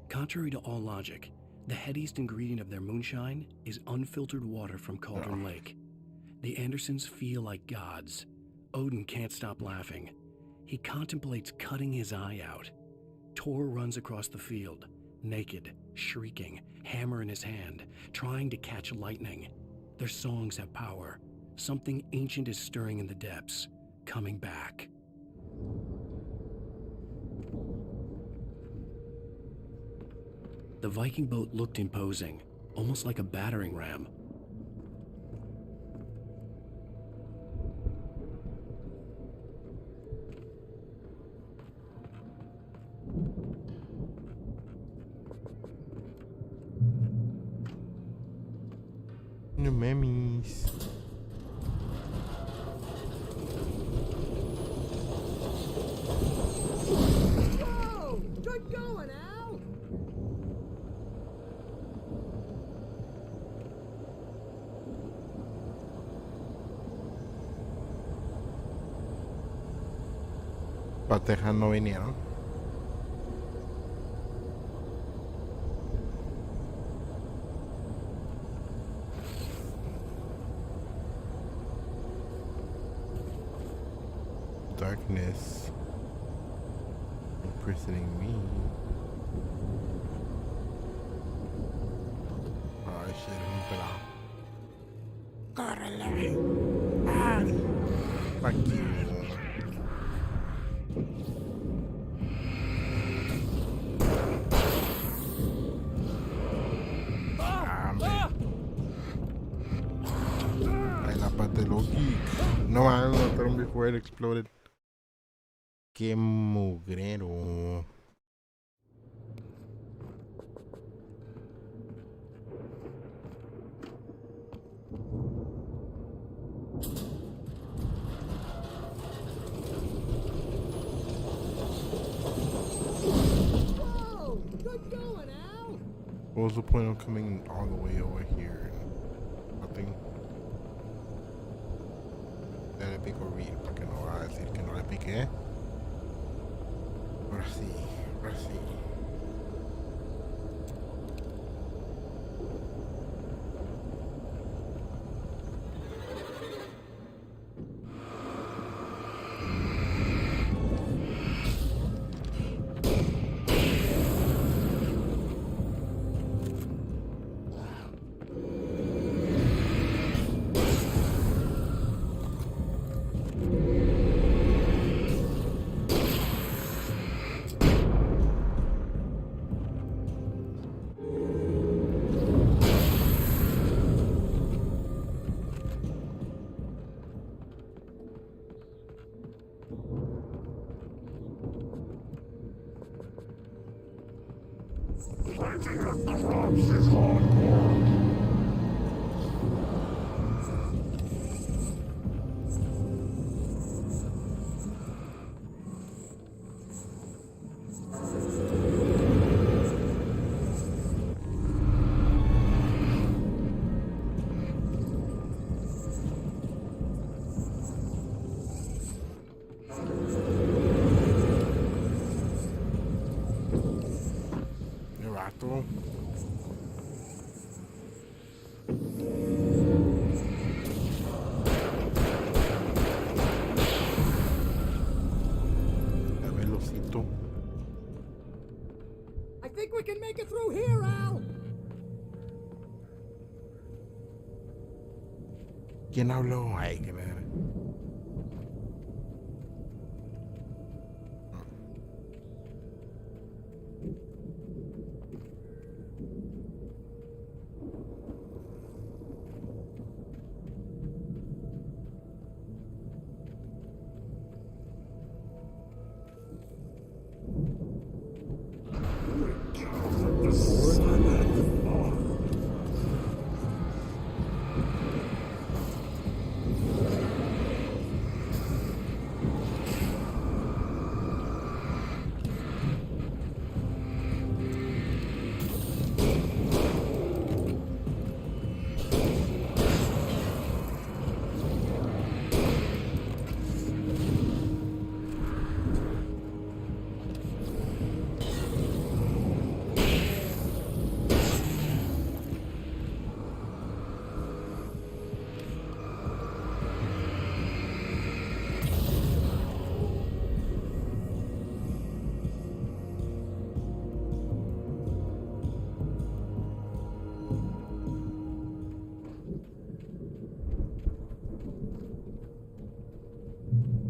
Contrary to all logic, the headiest ingredient of their moonshine is unfiltered water from Cauldron Lake. The Andersons feel like gods. Odin can't stop laughing. He contemplates cutting his eye out. Tor runs across the field, naked, shrieking, hammer in his hand, trying to catch lightning. Their songs have power. Something ancient is stirring in the depths, coming back. The Viking boat looked imposing, almost like a battering ram. No memes. Whoa! Good going, Al! Para Texas no vinieron. Darkness imprisoning me. Oh shit, un pelado. ¡Córrele! ¡Ah! Fuck you. Ay, la parte de Loki. No, I don't know before it exploded. Qué mugrero. Whoa! Good going, Al! What was the point of coming all the way over here? Nothing. Ya le pico real, porque no va a decir que no le piqué. Ahora sí, ahora sí. ¿Quién habló? Ay, qué ver.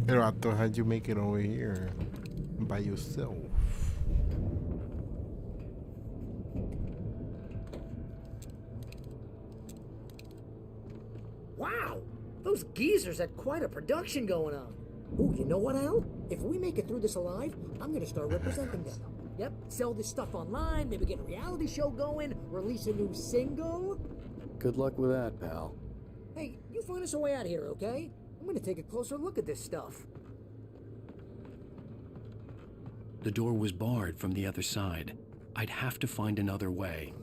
Pero I thought, how'd you make it over here by yourself? Wow! Those geezers had quite a production going on. Ooh, you know what, Al? If we make it through this alive, I'm gonna start representing them. Yep, sell this stuff online, maybe get a reality show going, release a new single. Good luck with that, pal. Hey, you find us a way out of here, okay? I'm gonna take a closer look at this stuff. The door was barred from the other side. I'd have to find another way.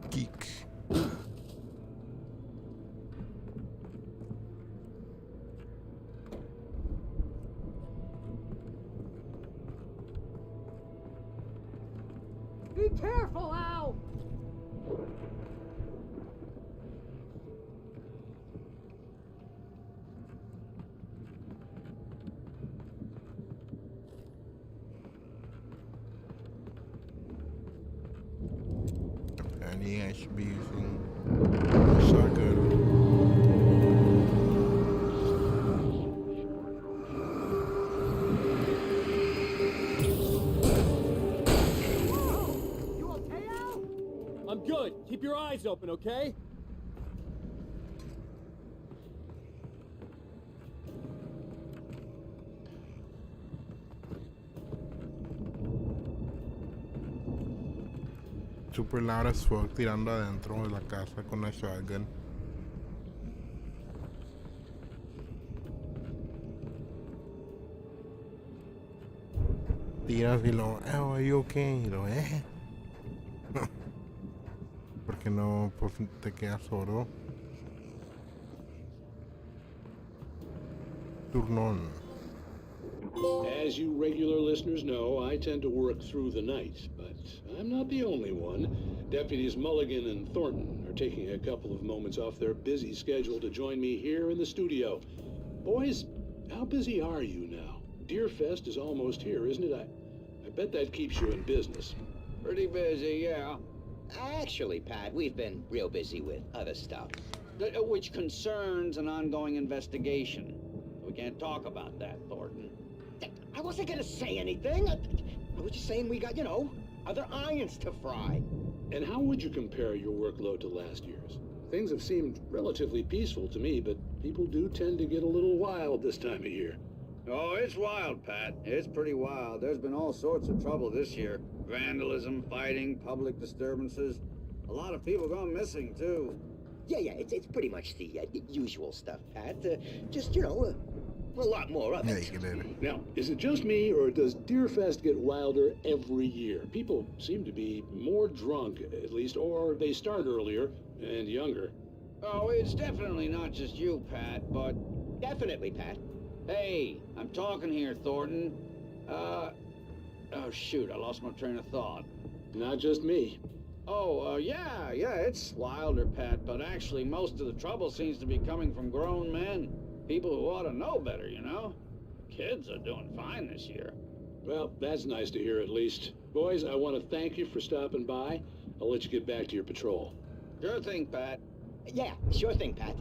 Geek. Be careful, Al! Apparently I should be using a shotgun. I'm good. Keep your eyes open, okay? Super loud as fuck tirando adentro de la casa con la shotgun. Tiras y lo, oh, are you okay? Y lo, Porque no, pues te quedas sordo. Turnón. As you regular listeners know, I tend to work through the night, but I'm not the only one. Deputies Mulligan and Thornton are taking a couple of moments off their busy schedule to join me here in the studio. Boys, how busy are you now? Deerfest is almost here, isn't it? I bet that keeps you in business. Pretty busy, yeah. Actually, Pat, we've been real busy with other stuff, which concerns an ongoing investigation. We can't talk about that, Thornton. I wasn't gonna say anything. I was just saying we got, other irons to fry. And how would you compare your workload to last year's? Things have seemed relatively peaceful to me, but people do tend to get a little wild this time of year. Oh, it's wild, Pat. It's pretty wild. There's been all sorts of trouble this year. Vandalism, fighting, public disturbances. A lot of people gone missing, too. Yeah, it's pretty much the usual stuff, Pat. Just, a lot more of it. Now, is it just me, or does Deerfest get wilder every year? People seem to be more drunk, at least, or they start earlier and younger. Oh, it's definitely not just you, Pat, but... Definitely, Pat. Hey, I'm talking here, Thornton. Oh, shoot, I lost my train of thought. Not just me. Oh, yeah, it's wilder, Pat, but actually most of the trouble seems to be coming from grown men. People who ought to know better, Kids are doing fine this year. Well, that's nice to hear at least. Boys, I want to thank you for stopping by. I'll let you get back to your patrol. Sure thing, Pat. Yeah, sure thing, Pat.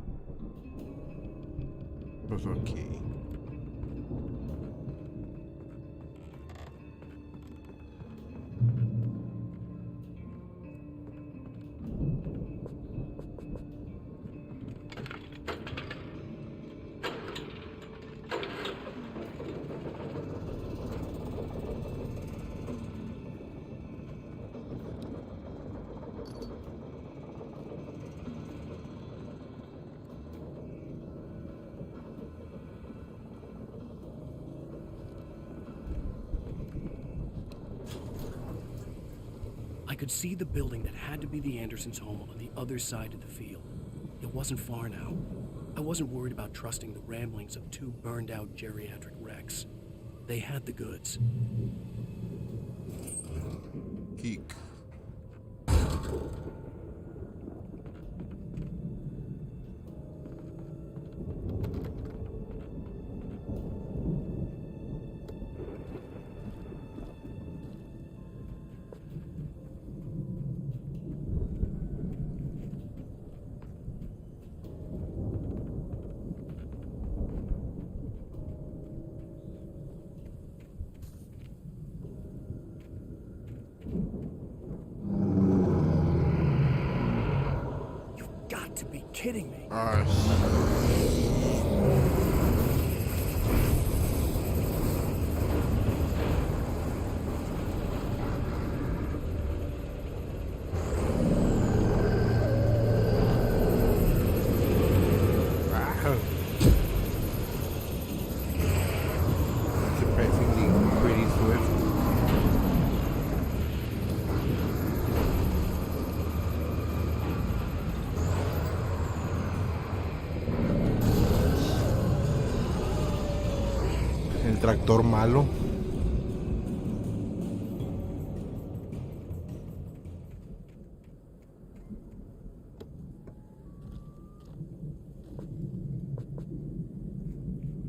Pues okay. I could see the building that had to be the Andersons' home on the other side of the field. It wasn't far now. I wasn't worried about trusting the ramblings of two burned-out geriatric wrecks. They had the goods. Geek. Got to be kidding me. Surprisingly pretty swift. El tractor malo.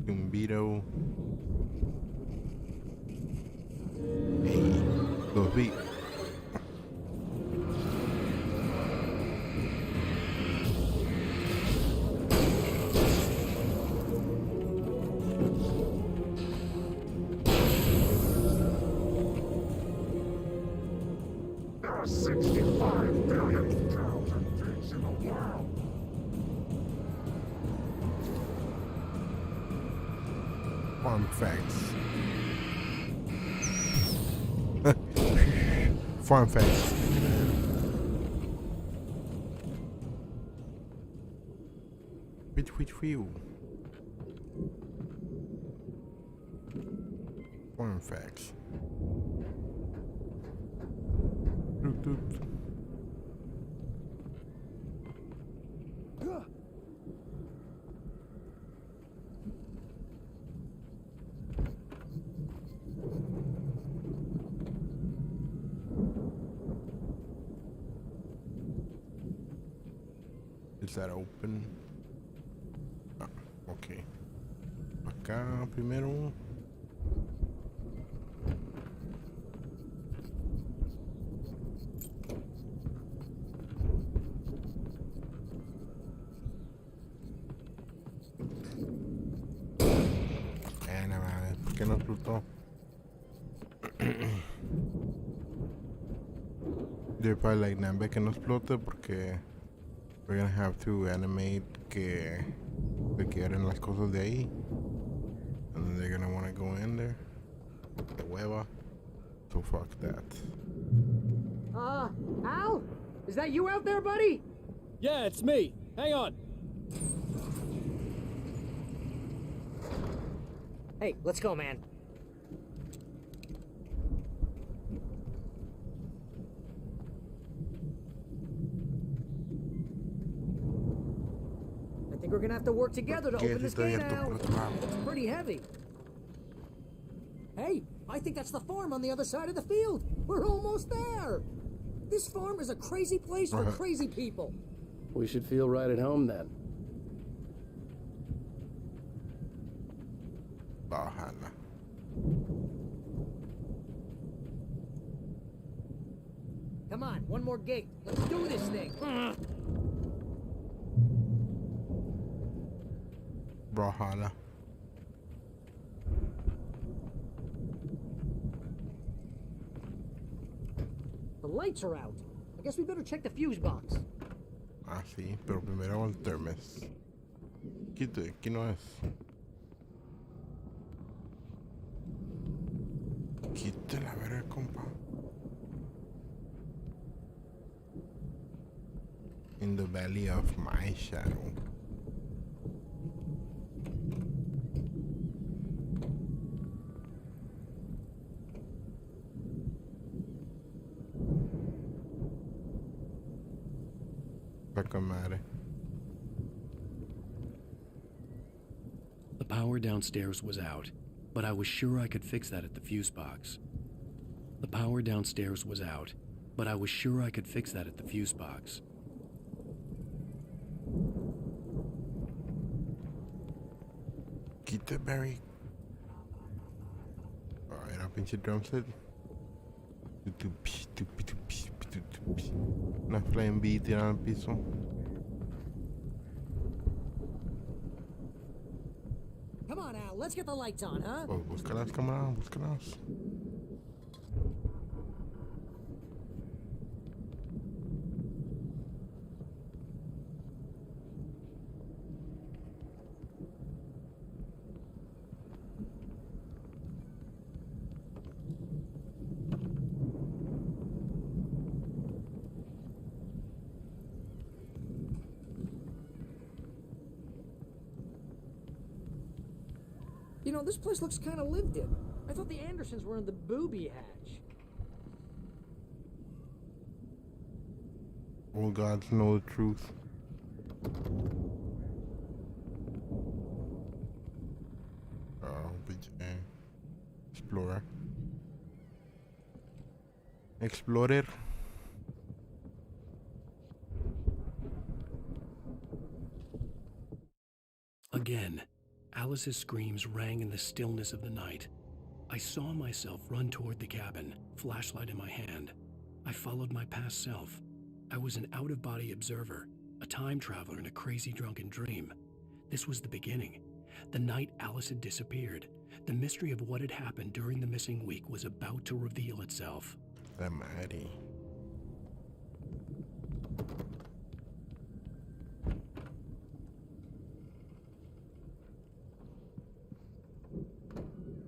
Tumbito. Hey, los vi. There are 65 billion towns and things in the world. Farm facts. Farm facts. Which field? Farm facts. Doot, doot. Is that open? Ah, okay. Acá primero. No mames, ¿por qué no explotó? They're probably like, nah, ve que no explote porque we're gonna have to animate que se queden las cosas de ahí. And then they're gonna wanna go in there. The hueva. So fuck that. Al? Is that you out there, buddy? Yeah, it's me. Hang on. Hey, let's go, man. I think we're gonna have to work together to open this gate now. It's pretty heavy. Hey, I think that's the farm on the other side of the field. We're almost there. This farm is a crazy place for crazy people. We should feel right at home then. Bajala. Come on, one more gate. Let's do this thing. Brawlhalla. The lights are out. I guess we better check the fuse box. Ah, sí, pero primero el thermos. Quite, aquí no es. Quite la verga, compa. In the valley of my shadow. Fucking madre. The power downstairs was out, but I was sure I could fix that at the fuse box. The power downstairs was out, but I was sure I could fix that at the fuse box. Quita, Barry. Oh, era pinche drum set. Una flame beat tirada al piso. Come on, Al. Let's get the lights on, huh? Oh, búscalas, camarada, búscalas. You know, this place looks kind of lived in. I thought the Andersons were in the booby hatch. All gods know the truth. Oh, Explorer. Explorer. Again, Alice's screams rang in the stillness of the night. I saw myself run toward the cabin, flashlight in my hand. I followed my past self. I was an out-of-body observer, a time traveler in a crazy drunken dream. This was the beginning. The night Alice had disappeared. The mystery of what had happened during the missing week was about to reveal itself. La madre.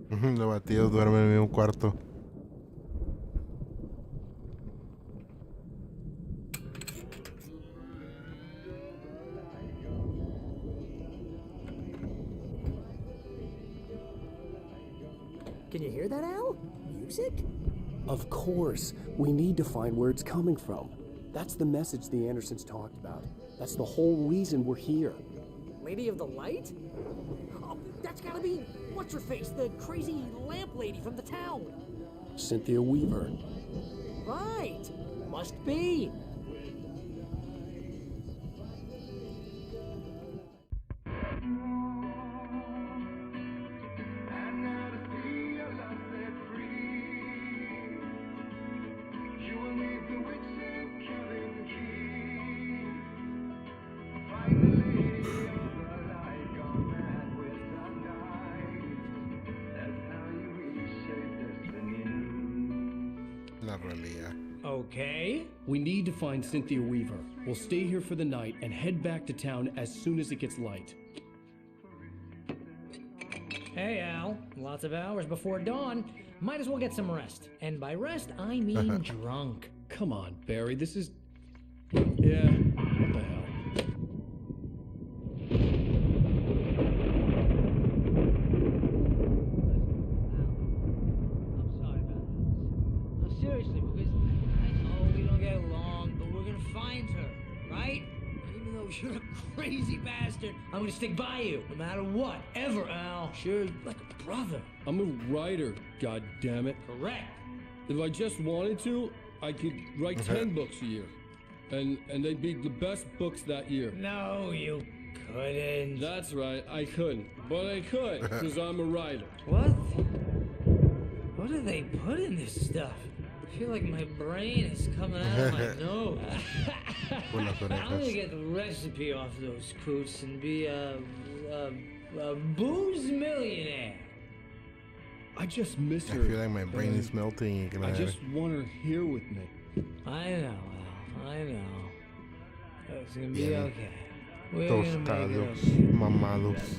Los batidos duermen en el mismo cuarto. Can you hear that, Al? Music? Of course. We need to find where it's coming from. That's the message the Andersons talked about. That's the whole reason we're here. Lady of the Light? Oh, that's gotta be what's-her-face, the crazy lamp lady from the town. Cynthia Weaver. Right. Must be. Okay. We need to find Cynthia Weaver. We'll stay here for the night and head back to town as soon as it gets light. Hey, Al. Lots of hours before dawn. Might as well get some rest. And by rest, I mean drunk. Come on, Barry. This is... Yeah, what the hell? Seriously, because I know we don't get along, but we're gonna find her, right? Even though you're a crazy bastard, I'm gonna stick by you, no matter what, ever, Al. Sure, like a brother. I'm a writer, God damn it. Correct. If I just wanted to, I could write 10 books a year. And they'd be the best books that year. No, you couldn't. That's right, I couldn't. But I could, because I'm a writer. What? What do they put in this stuff? I feel like my brain is coming out of my nose. I'm gonna get the recipe off those coots and be a booze millionaire. I just miss I her. feel like my brain is melting. I just want her here with me. I know, Al. I know. It's gonna be Bien. okay. We're gonna make it Tostados, okay. mamados.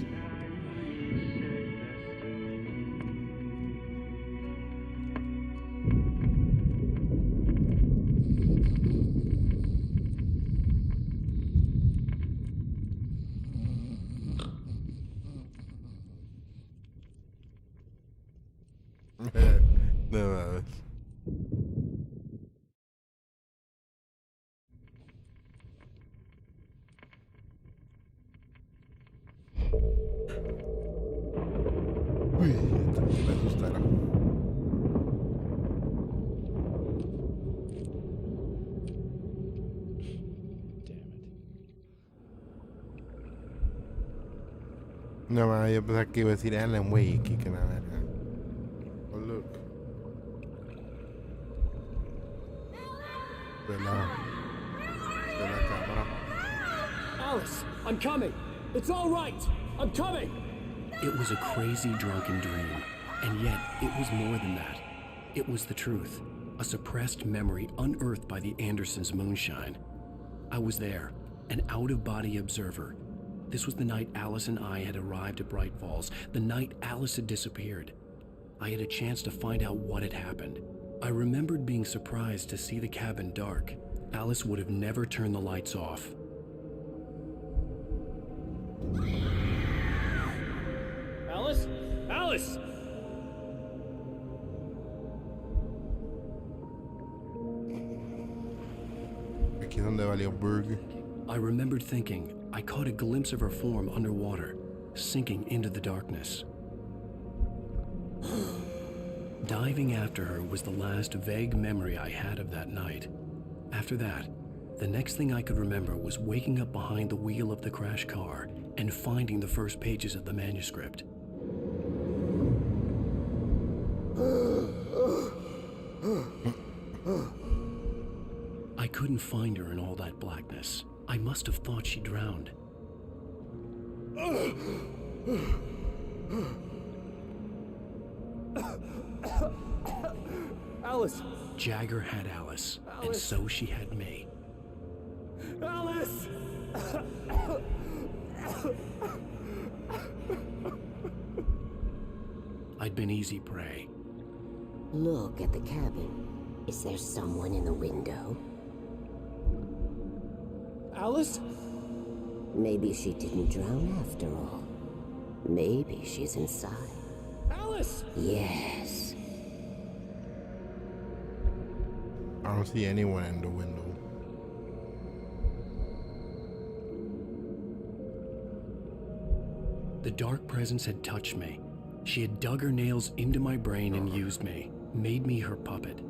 No mames. Uy, me asustaron. No mames, yo pensaba que iba a decir Alan Wake y que nada. Oh, look. De la cámara. Alice, I'm coming. It's all right. I'm coming. It was a crazy drunken dream, and yet it was more than that. It was the truth, a suppressed memory unearthed by the Andersons' moonshine. I was there, an out-of-body observer. This was the night Alice and I had arrived at Bright Falls, the night Alice had disappeared. I had a chance to find out what had happened. I remembered being surprised to see the cabin dark. Alice would have never turned the lights off. Alice? Alice! Aquí es donde valió Burger. I remembered thinking I caught a glimpse of her form underwater, sinking into the darkness. Diving after her was the last vague memory I had of that night. After that, the next thing I could remember was waking up behind the wheel of the crash car and finding the first pages of the manuscript. I couldn't find her in all that blackness. I must have thought she drowned. Alice! Jagger had Alice, and so she had me. Alice! I'd been easy prey. Look at the cabin. Is there someone in the window? Alice? Maybe she didn't drown after all. Maybe she's inside. Alice! Yes. I don't see anyone in the window. The dark presence had touched me. She had dug her nails into my brain and used me, made me her puppet.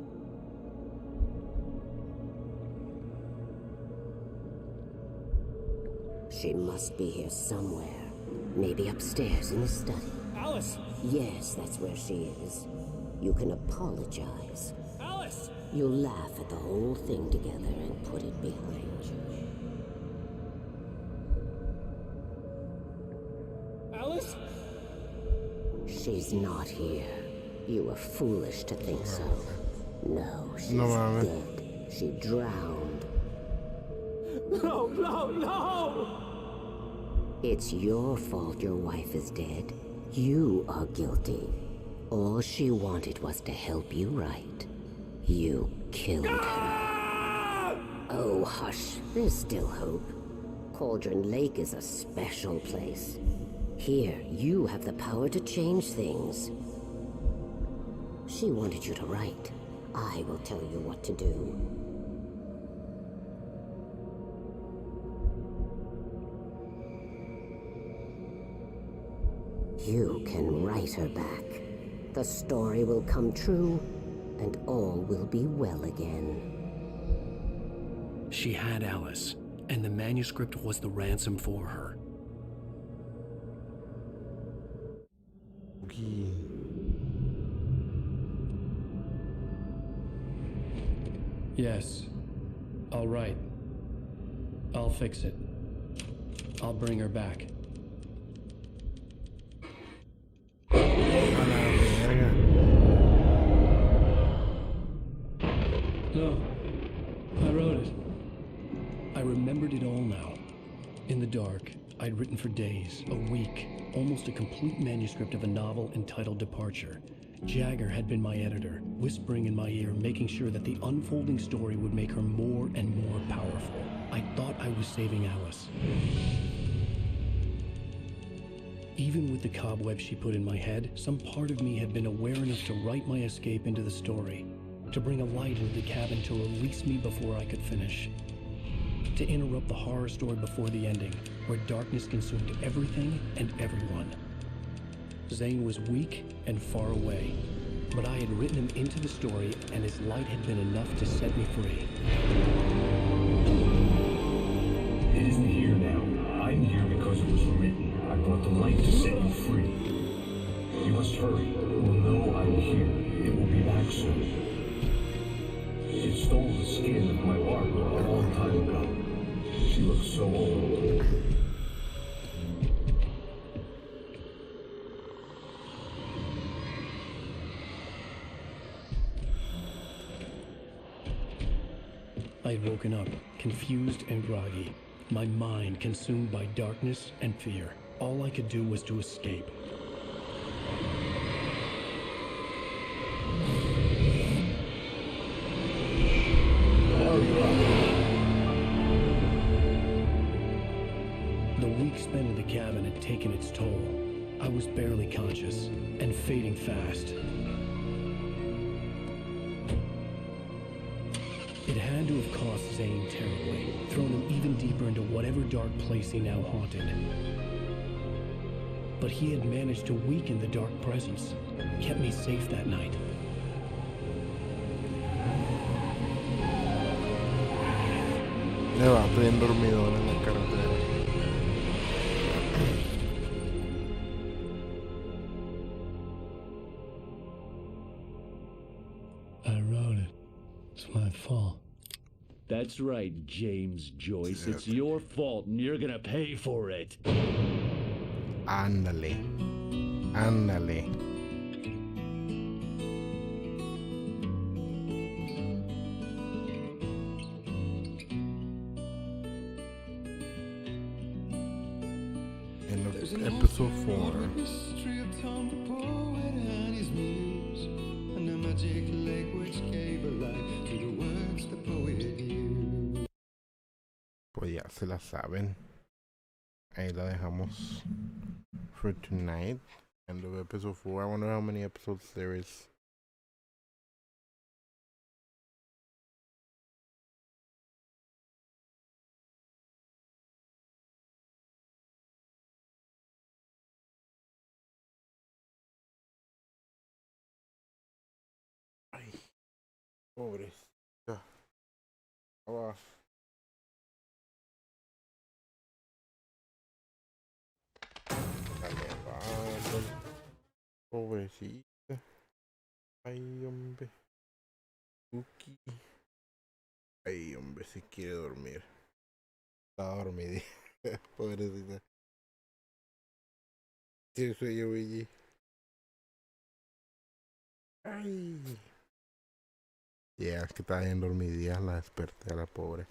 She must be here somewhere. Maybe upstairs in the study. Alice! Yes, that's where she is. You can apologize. Alice! You'll laugh at the whole thing together and put it behind you. Alice? She's not here. You were foolish to think so. No, she's No, dead. She drowned. No, no, no! It's your fault your wife is dead. You are guilty. All she wanted was to help you right. You killed her. Oh, hush. There's still hope. Cauldron Lake is a special place. Here, you have the power to change things. She wanted you to write. I will tell you what to do. You can write her back. The story will come true, and all will be well again. She had Alice, and the manuscript was the ransom for her. Yes. All right. I'll fix it. I'll bring her back. No. I wrote it. I remembered it all now. In the dark, I'd written for days, a week, almost a complete manuscript of a novel entitled Departure. Jagger had been my editor, whispering in my ear, making sure that the unfolding story would make her more and more powerful. I thought I was saving Alice. Even with the cobwebs she put in my head, some part of me had been aware enough to write my escape into the story, to bring a light into the cabin to release me before I could finish, to interrupt the horror story before the ending, where darkness consumed everything and everyone. Zane was weak and far away, but I had written him into the story, and his light had been enough to set me free. It isn't here now. I'm here because it was written. I brought the light to set you free. You must hurry. It will know I'm here. It will be back soon. It stole the skin of my Barbara a long time ago. She looks so old. I had woken up, confused and groggy, my mind consumed by darkness and fear. All I could do was to escape. The week spent in the cabin had taken its toll. I was barely conscious and fading fast. It had to have cost Zane terribly, thrown him even deeper into whatever dark place he now haunted. But he had managed to weaken the dark presence, kept me safe that night. Estoy en dormidor en la carretera. I wrote it. It's my fault. That's right, James Joyce. It's your fault, and you're gonna pay for it. Ándale. Ándale. In episode 4. History of Tom the poet and his muse, and a magic lake which gave a life to the words the poet used. Pues ya se la saben. Ahí la dejamos for tonight. End of episode 4. I wonder how many episodes there is. Ay, pobrecita. Ah, dale, va, pobrecita. Ay, hombre. Cookie. Ay, hombre, se quiere dormir. Está dormida. Pobrecita. Tiene sueño, Willy. Ay. Yeah, es que estaba bien dormidía, la desperté a la pobre.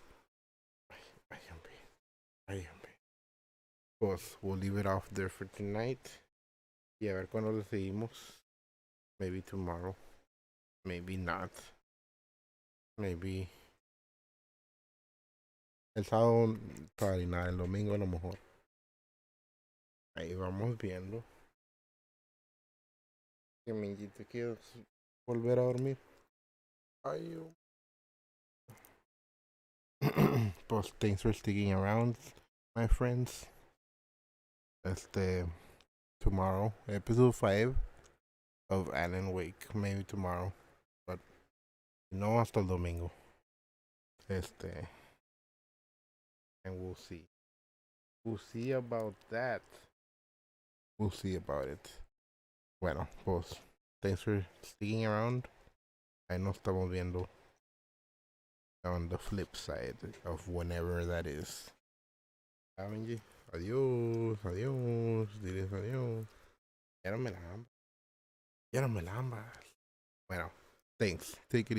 Ay, hombre. Ay, hombre. Pues, we'll leave it off there for tonight. Y a ver cuándo le seguimos. Maybe tomorrow. Maybe not. Maybe. El sábado todavía nada, el domingo a lo mejor. Ahí vamos viendo. Que Minjito quiere volver a dormir. Ay, yo. Pues, thanks for sticking around, my friends. Tomorrow, episode 5 of Alan Wake. Maybe tomorrow. But, no hasta el domingo. And we'll see. We'll see about that. We'll see about it. Bueno, pues, thanks for sticking around. Ahí nos estamos viendo. on the flip side of whenever that is. Benji. Adiós, adiós, diles adiós. Ya no me lambas. Ya no me lambas. Bueno, thanks. Take it